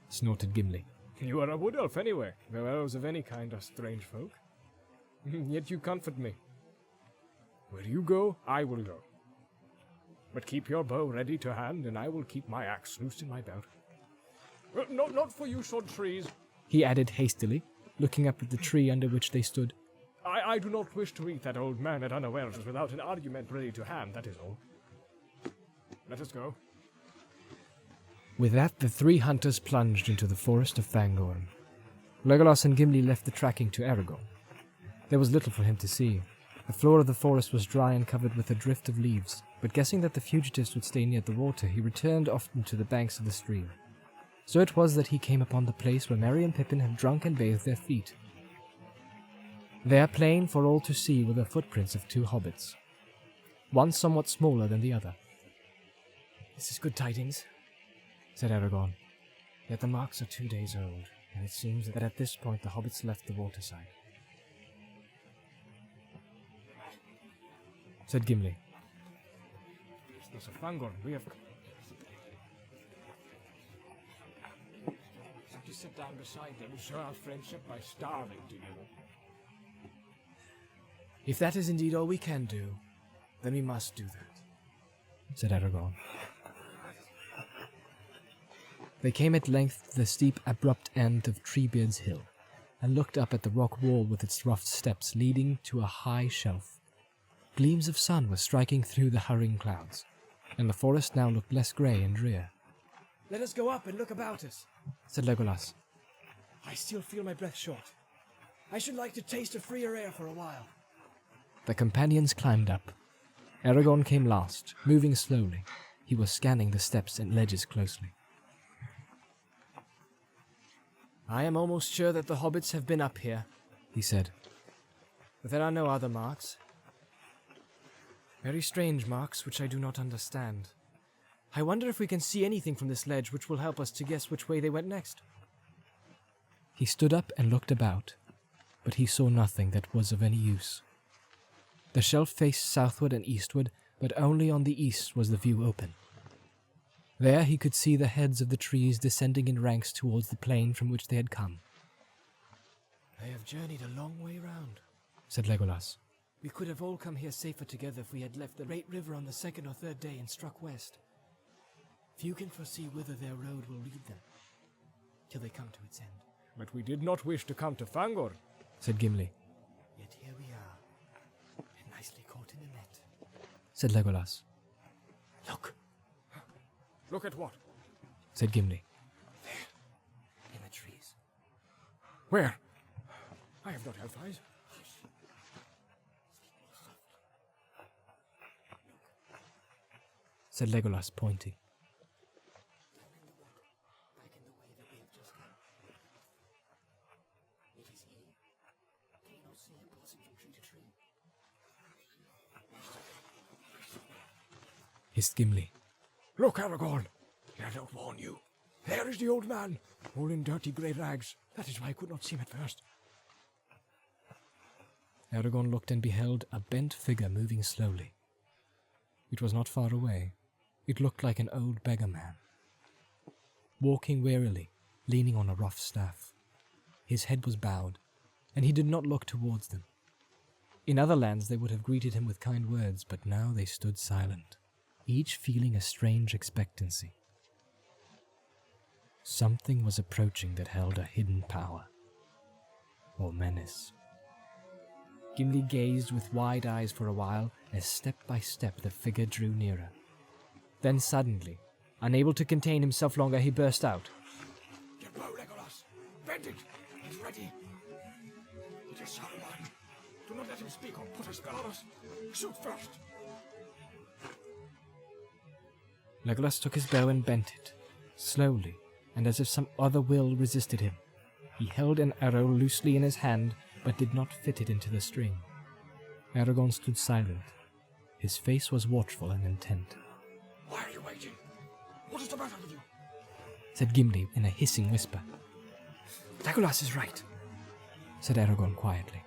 Snorted Gimli. You are a wood elf anyway, though elves of any kind are strange folk. Yet you comfort me. Where you go, I will go. But keep your bow ready to hand, and I will keep my axe loose in my belt. Not for you, sword trees, he added hastily, looking up at the tree under which they stood. I do not wish to eat that old man at unawares without an argument ready to hand, that is all. Let us go. With that, the three hunters plunged into the forest of Fangorn. Legolas and Gimli left the tracking to Aragorn. There was little for him to see. The floor of the forest was dry and covered with a drift of leaves, but guessing that the fugitives would stay near the water, he returned often to the banks of the stream. So it was that he came upon the place where Merry and Pippin had drunk and bathed their feet. There, plain for all to see, were the footprints of two hobbits, one somewhat smaller than the other. This is good tidings, said Aragorn. Yet the marks are 2 days old, and it seems that at this point the hobbits left the waterside. Said Gimli. Mr. Fangorn, we have... to sit down beside them and show our friendship by starving together. If that is indeed all we can do, then we must do that, said Aragorn. They came at length to the steep, abrupt end of Treebeard's Hill, and looked up at the rock wall with its rough steps leading to a high shelf. Gleams of sun were striking through the hurrying clouds, and the forest now looked less grey and drear. Let us go up and look about us, said Legolas. I still feel my breath short. I should like to taste a freer air for a while. The companions climbed up. Aragorn came last, moving slowly. He was scanning the steps and ledges closely. I am almost sure that the hobbits have been up here, he said. But there are no other marks. Very strange marks, which I do not understand. I wonder if we can see anything from this ledge which will help us to guess which way they went next. He stood up and looked about, but he saw nothing that was of any use. The shelf faced southward and eastward, but only on the east was the view open. There he could see the heads of the trees descending in ranks towards the plain from which they had come. They have journeyed a long way round, said Legolas. We could have all come here safer together if we had left the great river on the second or third day and struck west. Few can foresee whither their road will lead them, till they come to its end. But we did not wish to come to Fangor, said Gimli. Yet here we are, and nicely caught in a net, said Legolas. Look, Look at what? Said Gimli. in the trees. Where? I have not health eyes. Said Legolas, pointing. Back in the way that we have just come. It is he. Can you not see him passing from tree to tree? Hissed Gimli. Look, Aragorn! Did I not warn you? There is the old man, all in dirty grey rags. That is why I could not see him at first. Aragorn looked and beheld a bent figure moving slowly. It was not far away. It looked like an old beggar man, walking warily, leaning on a rough staff. His head was bowed, and he did not look towards them. In other lands they would have greeted him with kind words, but now they stood silent, each feeling a strange expectancy. Something was approaching that held a hidden power, or menace. Gimli gazed with wide eyes for a while as step by step the figure drew nearer. Then suddenly, unable to contain himself longer, he burst out. Your bow, Legolas! Bend it! It's ready! It is Saruman! Do not let him speak or put a spell on us! Shoot first! Legolas took his bow and bent it, slowly, and as if some other will resisted him. He held an arrow loosely in his hand, but did not fit it into the string. Aragorn stood silent. His face was watchful and intent. Why are you waiting? What is the matter with you? Said Gimli in a hissing whisper. Legolas is right, said Aragorn quietly.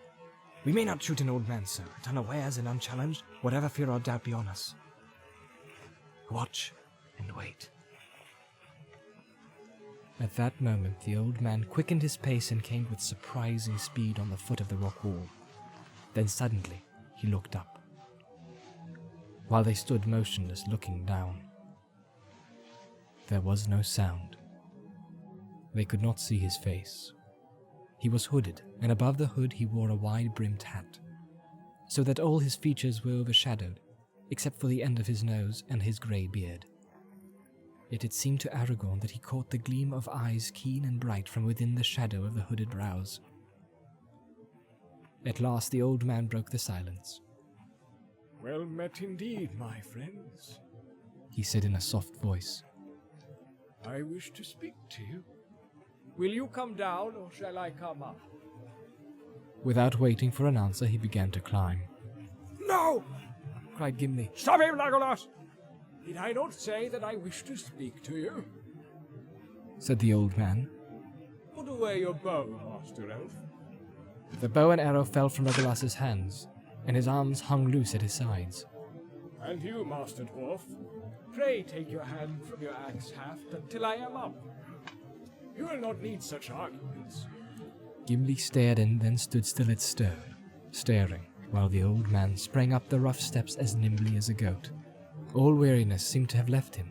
We may not shoot an old man, sir, at unawares and unchallenged, whatever fear or doubt be on us. Watch and wait. At that moment the old man quickened his pace and came with surprising speed on the foot of the rock wall. Then suddenly he looked up, while they stood motionless looking down. There was no sound. They could not see his face. He was hooded, and above the hood he wore a wide-brimmed hat, so that all his features were overshadowed, except for the end of his nose and his grey beard. Yet it seemed to Aragorn that he caught the gleam of eyes keen and bright from within the shadow of the hooded brows. At last the old man broke the silence. Well met indeed, my friends. He said in a soft voice. I wish to speak to you. Will you come down, or shall I come up? Without waiting for an answer, he began to climb. No! Cried Gimli. Stop him, Legolas! Did I not say that I wish to speak to you? Said the old man. Put away your bow, Master Elf. The bow and arrow fell from Legolas's hands, and his arms hung loose at his sides. And you, Master Dwarf, pray take your hand from your axe haft until I am up. You will not need such arguments. Gimli stared and then stood still at stern, staring, while the old man sprang up the rough steps as nimbly as a goat. All weariness seemed to have left him.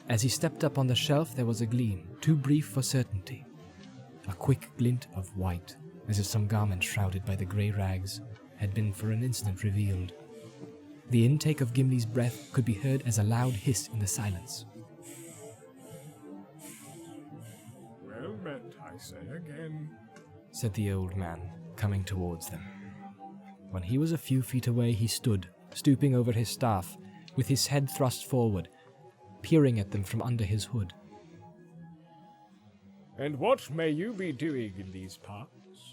As he stepped up on the shelf, there was a gleam, too brief for certainty. A quick glint of white, as if some garment shrouded by the grey rags had been for an instant revealed. The intake of Gimli's breath could be heard as a loud hiss in the silence. Well met, I say again, said the old man, coming towards them. When he was a few feet away, he stood, stooping over his staff, with his head thrust forward, peering at them from under his hood. And what may you be doing in these parts?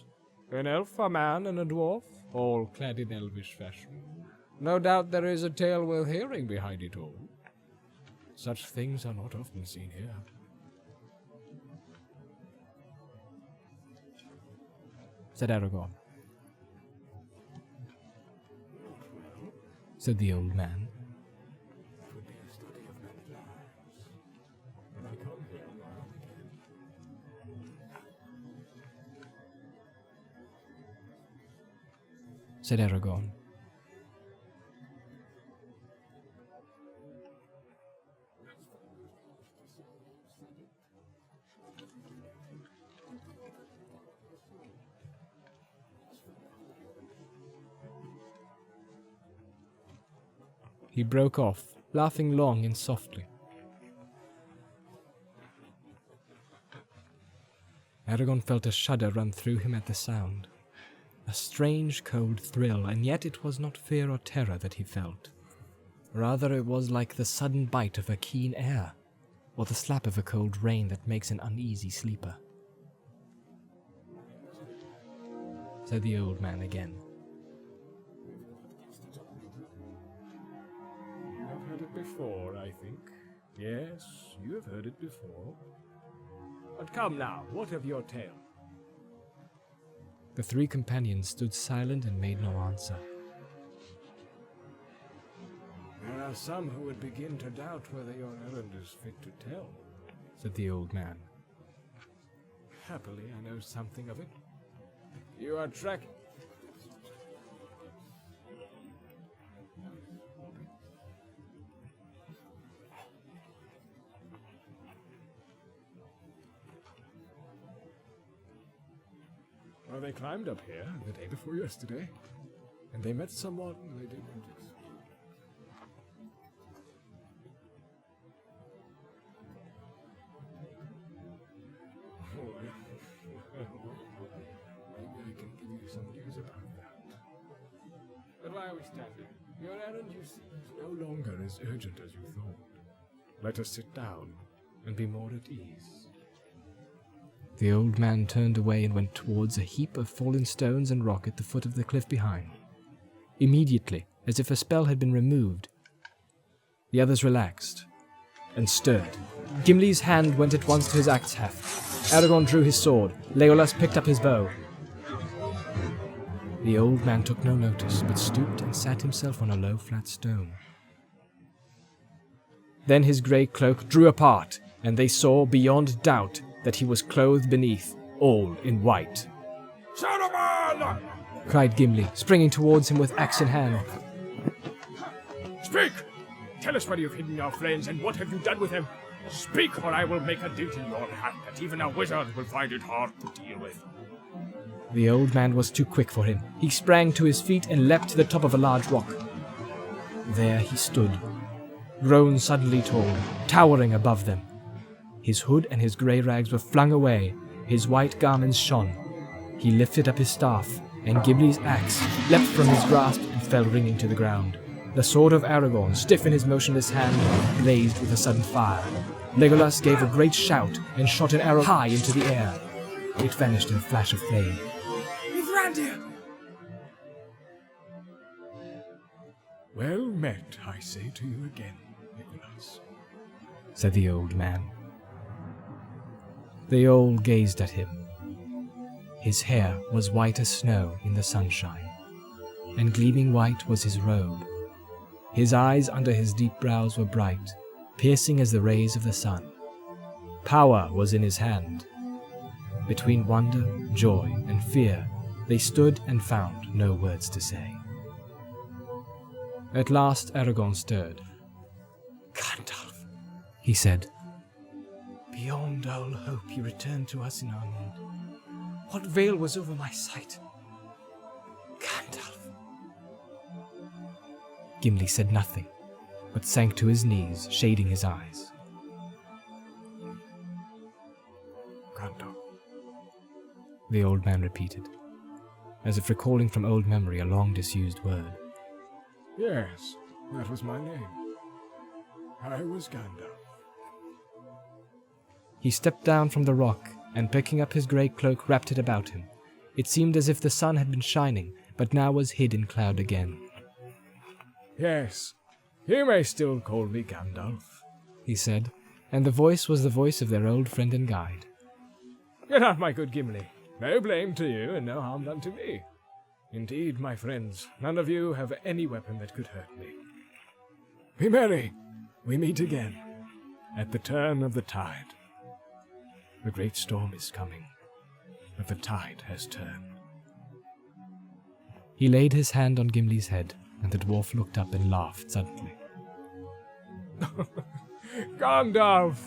An elf, a man, and a dwarf, all clad in elvish fashion. No doubt there is a tale worth hearing behind it all. Such things are not often seen here. Said Aragorn. Said the old man. Said Aragorn. He broke off, laughing long and softly. Aragorn felt a shudder run through him at the sound. A strange cold thrill, and yet it was not fear or terror that he felt. Rather it was like the sudden bite of a keen air, or the slap of a cold rain that makes an uneasy sleeper. Said the old man again. I've heard it before, I think. Yes, you have heard it before. But come now, what of your tale? The three companions stood silent and made no answer. There are some who would begin to doubt whether your errand is fit to tell, said the old man. Happily, I know something of it. You are tracking. Well, they climbed up here the day before yesterday, and they met someone they didn't expect. Maybe I can give you some news about that. But why are we standing? Your errand, you see, is no longer as urgent as you thought. Let us sit down and be more at ease. The old man turned away and went towards a heap of fallen stones and rock at the foot of the cliff behind. Immediately, as if a spell had been removed, the others relaxed and stirred. Gimli's hand went at once to his axe haft. Aragorn drew his sword. Legolas picked up his bow. The old man took no notice, but stooped and sat himself on a low, flat stone. Then his grey cloak drew apart, and they saw, beyond doubt, that he was clothed beneath, all in white. Saruman! Cried Gimli, springing towards him with axe in hand. Speak! Tell us where you've hidden your friends, and what have you done with them? Speak, or I will make a dint in your hat that even a wizard will find it hard to deal with. The old man was too quick for him. He sprang to his feet and leapt to the top of a large rock. There he stood, grown suddenly tall, towering above them. His hood and his grey rags were flung away, his white garments shone. He lifted up his staff, and Gimli's axe leapt from his grasp and fell ringing to the ground. The sword of Aragorn, stiff in his motionless hand, blazed with a sudden fire. Legolas gave a great shout and shot an arrow high into the air. It vanished in a flash of flame. Mithrandir! Well met, I say to you again, Legolas, said the old man. They all gazed at him. His hair was white as snow in the sunshine, and gleaming white was his robe. His eyes under his deep brows were bright, piercing as the rays of the sun. Power was in his hand. Between wonder, joy, and fear, they stood and found no words to say. At last Aragorn stirred. Gandalf, he said. Beyond all hope you returned to us in our need. What veil was over my sight? Gandalf. Gimli said nothing, but sank to his knees, shading his eyes. Gandalf, the old man repeated, as if recalling from old memory a long-disused word. Yes, that was my name. I was Gandalf. He stepped down from the rock, and picking up his grey cloak wrapped it about him. It seemed as if the sun had been shining, but now was hid in cloud again. Yes, you may still call me Gandalf, he said, and the voice was the voice of their old friend and guide. Get out, my good Gimli. No blame to you, and no harm done to me. Indeed, my friends, none of you have any weapon that could hurt me. Be merry. We meet again, at the turn of the tide. The great storm is coming, but the tide has turned. He laid his hand on Gimli's head, and the dwarf looked up and laughed suddenly. Gandalf,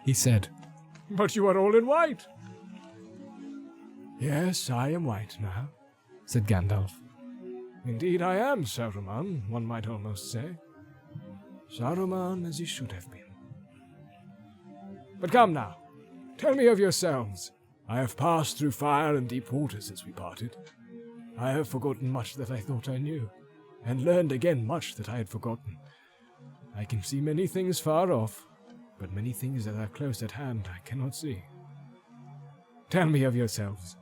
he said. But you are all in white. Yes, I am white now, said Gandalf. Indeed I am Saruman, one might almost say. Saruman as he should have been. But come now, tell me of yourselves. I have passed through fire and deep water since we parted. I have forgotten much that I thought I knew, and learned again much that I had forgotten. I can see many things far off, but many things that are close at hand I cannot see. Tell me of yourselves.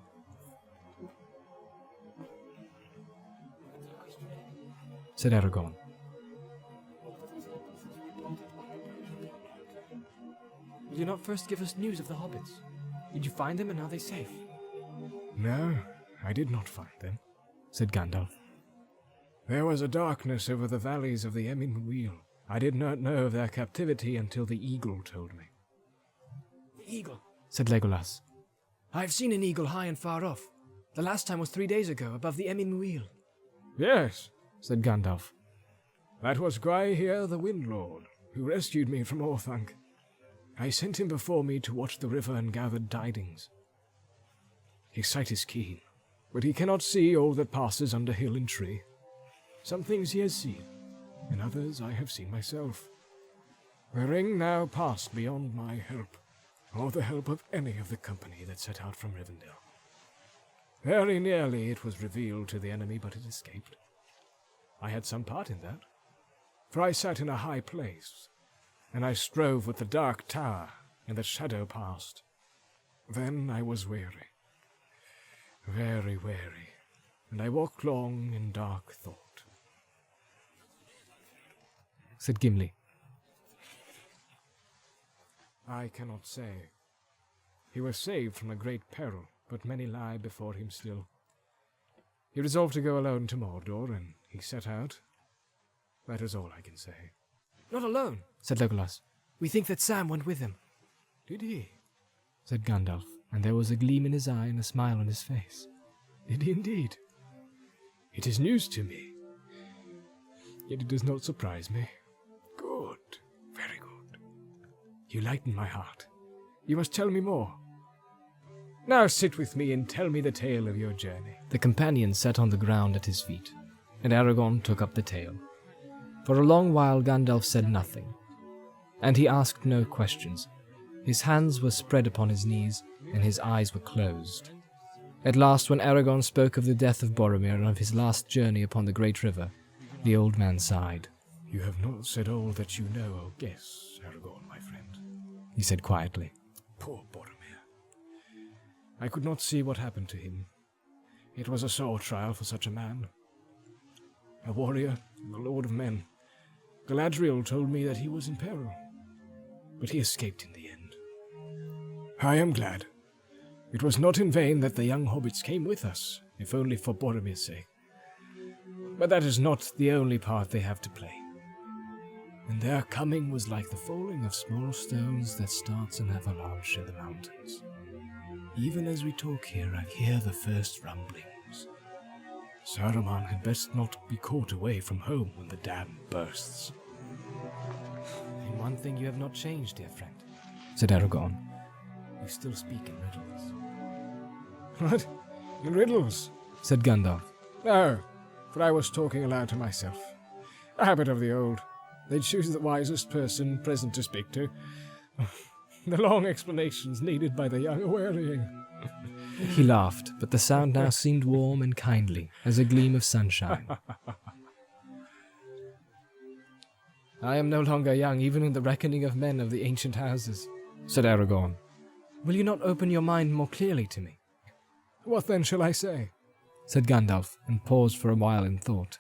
Said Aragorn. Will you not first give us news of the hobbits? Did you find them and are they safe? No, I did not find them, said Gandalf. There was a darkness over the valleys of the Emyn Wheel. I did not know of their captivity until the eagle told me. The eagle, said Legolas. I have seen an eagle high and far off. The last time was 3 days ago, above the Emyn Wheel. Yes, said Gandalf. That was Gwaihir the Wind Lord, who rescued me from Orthanc. I sent him before me to watch the river and gathered tidings. His sight is keen, but he cannot see all that passes under hill and tree. Some things he has seen, and others I have seen myself. The ring now passed beyond my help, or the help of any of the company that set out from Rivendell. Very nearly it was revealed to the enemy, but it escaped. I had some part in that, for I sat in a high place, and I strove with the dark tower, and the shadow passed. Then I was weary, very weary, and I walked long in dark thought. Said Gimli. I cannot say. He was saved from a great peril, but many lie before him still. He resolved to go alone to Mordor, and he set out. That is all I can say. Not alone, said Legolas. We think that Sam went with him. Did he? Said Gandalf, and there was a gleam in his eye and a smile on his face. Did he indeed? It is news to me. Yet it does not surprise me. Good, very good. You lighten my heart. You must tell me more. Now sit with me and tell me the tale of your journey. The companion sat on the ground at his feet, and Aragorn took up the tale. For a long while Gandalf said nothing, and he asked no questions. His hands were spread upon his knees, and his eyes were closed. At last, when Aragorn spoke of the death of Boromir and of his last journey upon the great river, the old man sighed. You have not said all that you know or guess, Aragorn, my friend, he said quietly. Poor Boromir. I could not see what happened to him. It was a sore trial for such a man. A warrior, the lord of men. Galadriel told me that he was in peril, but he escaped in the end. I am glad. It was not in vain that the young hobbits came with us, if only for Boromir's sake. But that is not the only part they have to play. And their coming was like the falling of small stones that starts an avalanche in the mountains. Even as we talk here, I hear the first rumblings. Saruman had best not be caught away from home when the dam bursts. In one thing you have not changed, dear friend, said Aragorn. You still speak in riddles. What? In riddles? Said Gandalf. No, for I was talking aloud to myself. A habit of the old. They choose the wisest person present to speak to. The long explanations needed by the young are wearying. He laughed, but the sound now seemed warm and kindly, as a gleam of sunshine. I am no longer young, even in the reckoning of men of the ancient houses, said Aragorn. Will you not open your mind more clearly to me? What then shall I say? said Gandalf, and paused for a while in thought.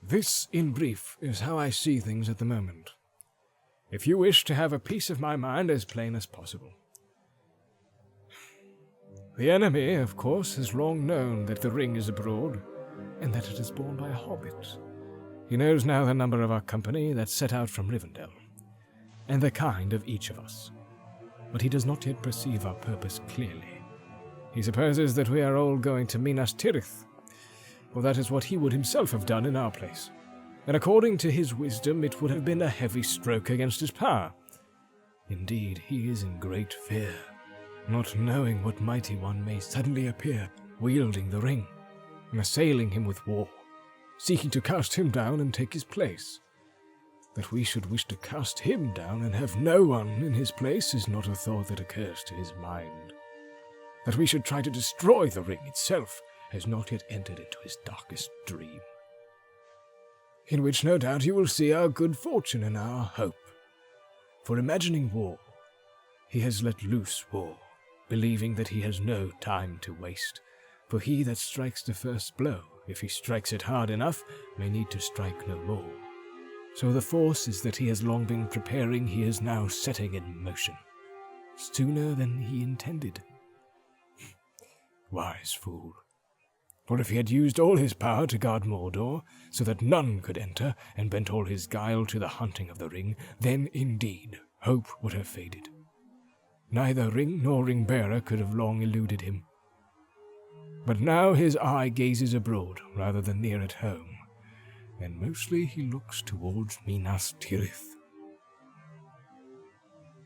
This, in brief, is how I see things at the moment. If you wish to have a piece of my mind as plain as possible. The enemy, of course, has long known that the ring is abroad, and that it is borne by a hobbit. He knows now the number of our company that set out from Rivendell, and the kind of each of us. But he does not yet perceive our purpose clearly. He supposes that we are all going to Minas Tirith, for that is what he would himself have done in our place. And according to his wisdom, it would have been a heavy stroke against his power. Indeed, he is in great fear, not knowing what mighty one may suddenly appear, wielding the ring, and assailing him with war, seeking to cast him down and take his place. That we should wish to cast him down and have no one in his place is not a thought that occurs to his mind. That we should try to destroy the ring itself has not yet entered into his darkest dream. In which no doubt you will see our good fortune and our hope. For imagining war, he has let loose war, believing that he has no time to waste. For he that strikes the first blow, if he strikes it hard enough, may need to strike no more. So the forces that he has long been preparing, he is now setting in motion, sooner than he intended. Wise fool. For if he had used all his power to guard Mordor, so that none could enter, and bent all his guile to the hunting of the ring, then indeed hope would have faded. Neither ring nor ring-bearer could have long eluded him. But now his eye gazes abroad rather than near at home, and mostly he looks towards Minas Tirith.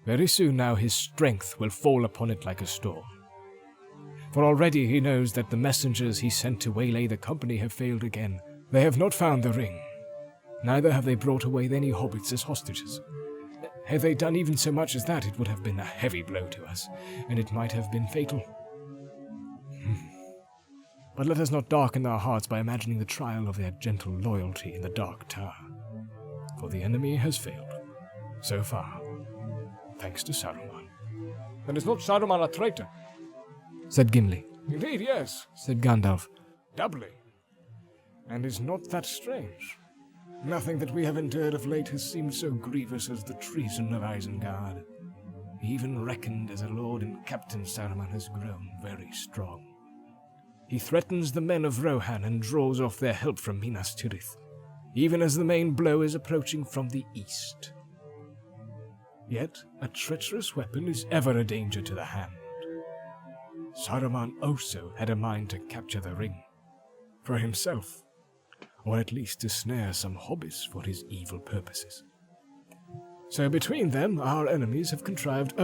Very soon now his strength will fall upon it like a storm. For already he knows that the messengers he sent to waylay the company have failed again. They have not found the ring. Neither have they brought away any hobbits as hostages. Had they done even so much as that, it would have been a heavy blow to us, and it might have been fatal. But let us not darken our hearts by imagining the trial of their gentle loyalty in the Dark Tower. For the enemy has failed, so far, thanks to Saruman. Then is not Saruman a traitor? Said Gimli. Indeed, yes, Said Gandalf. doubly. And is not that strange? Nothing that we have endured of late has seemed so grievous as the treason of Isengard. Even reckoned as a lord and captain, Saruman has grown very strong. He threatens the men of Rohan and draws off their help from Minas Tirith, even as the main blow is approaching from the east. Yet a treacherous weapon is ever a danger to the hand. Saruman also had a mind to capture the ring, for himself, or at least to snare some hobbits for his evil purposes. So between them, our enemies have contrived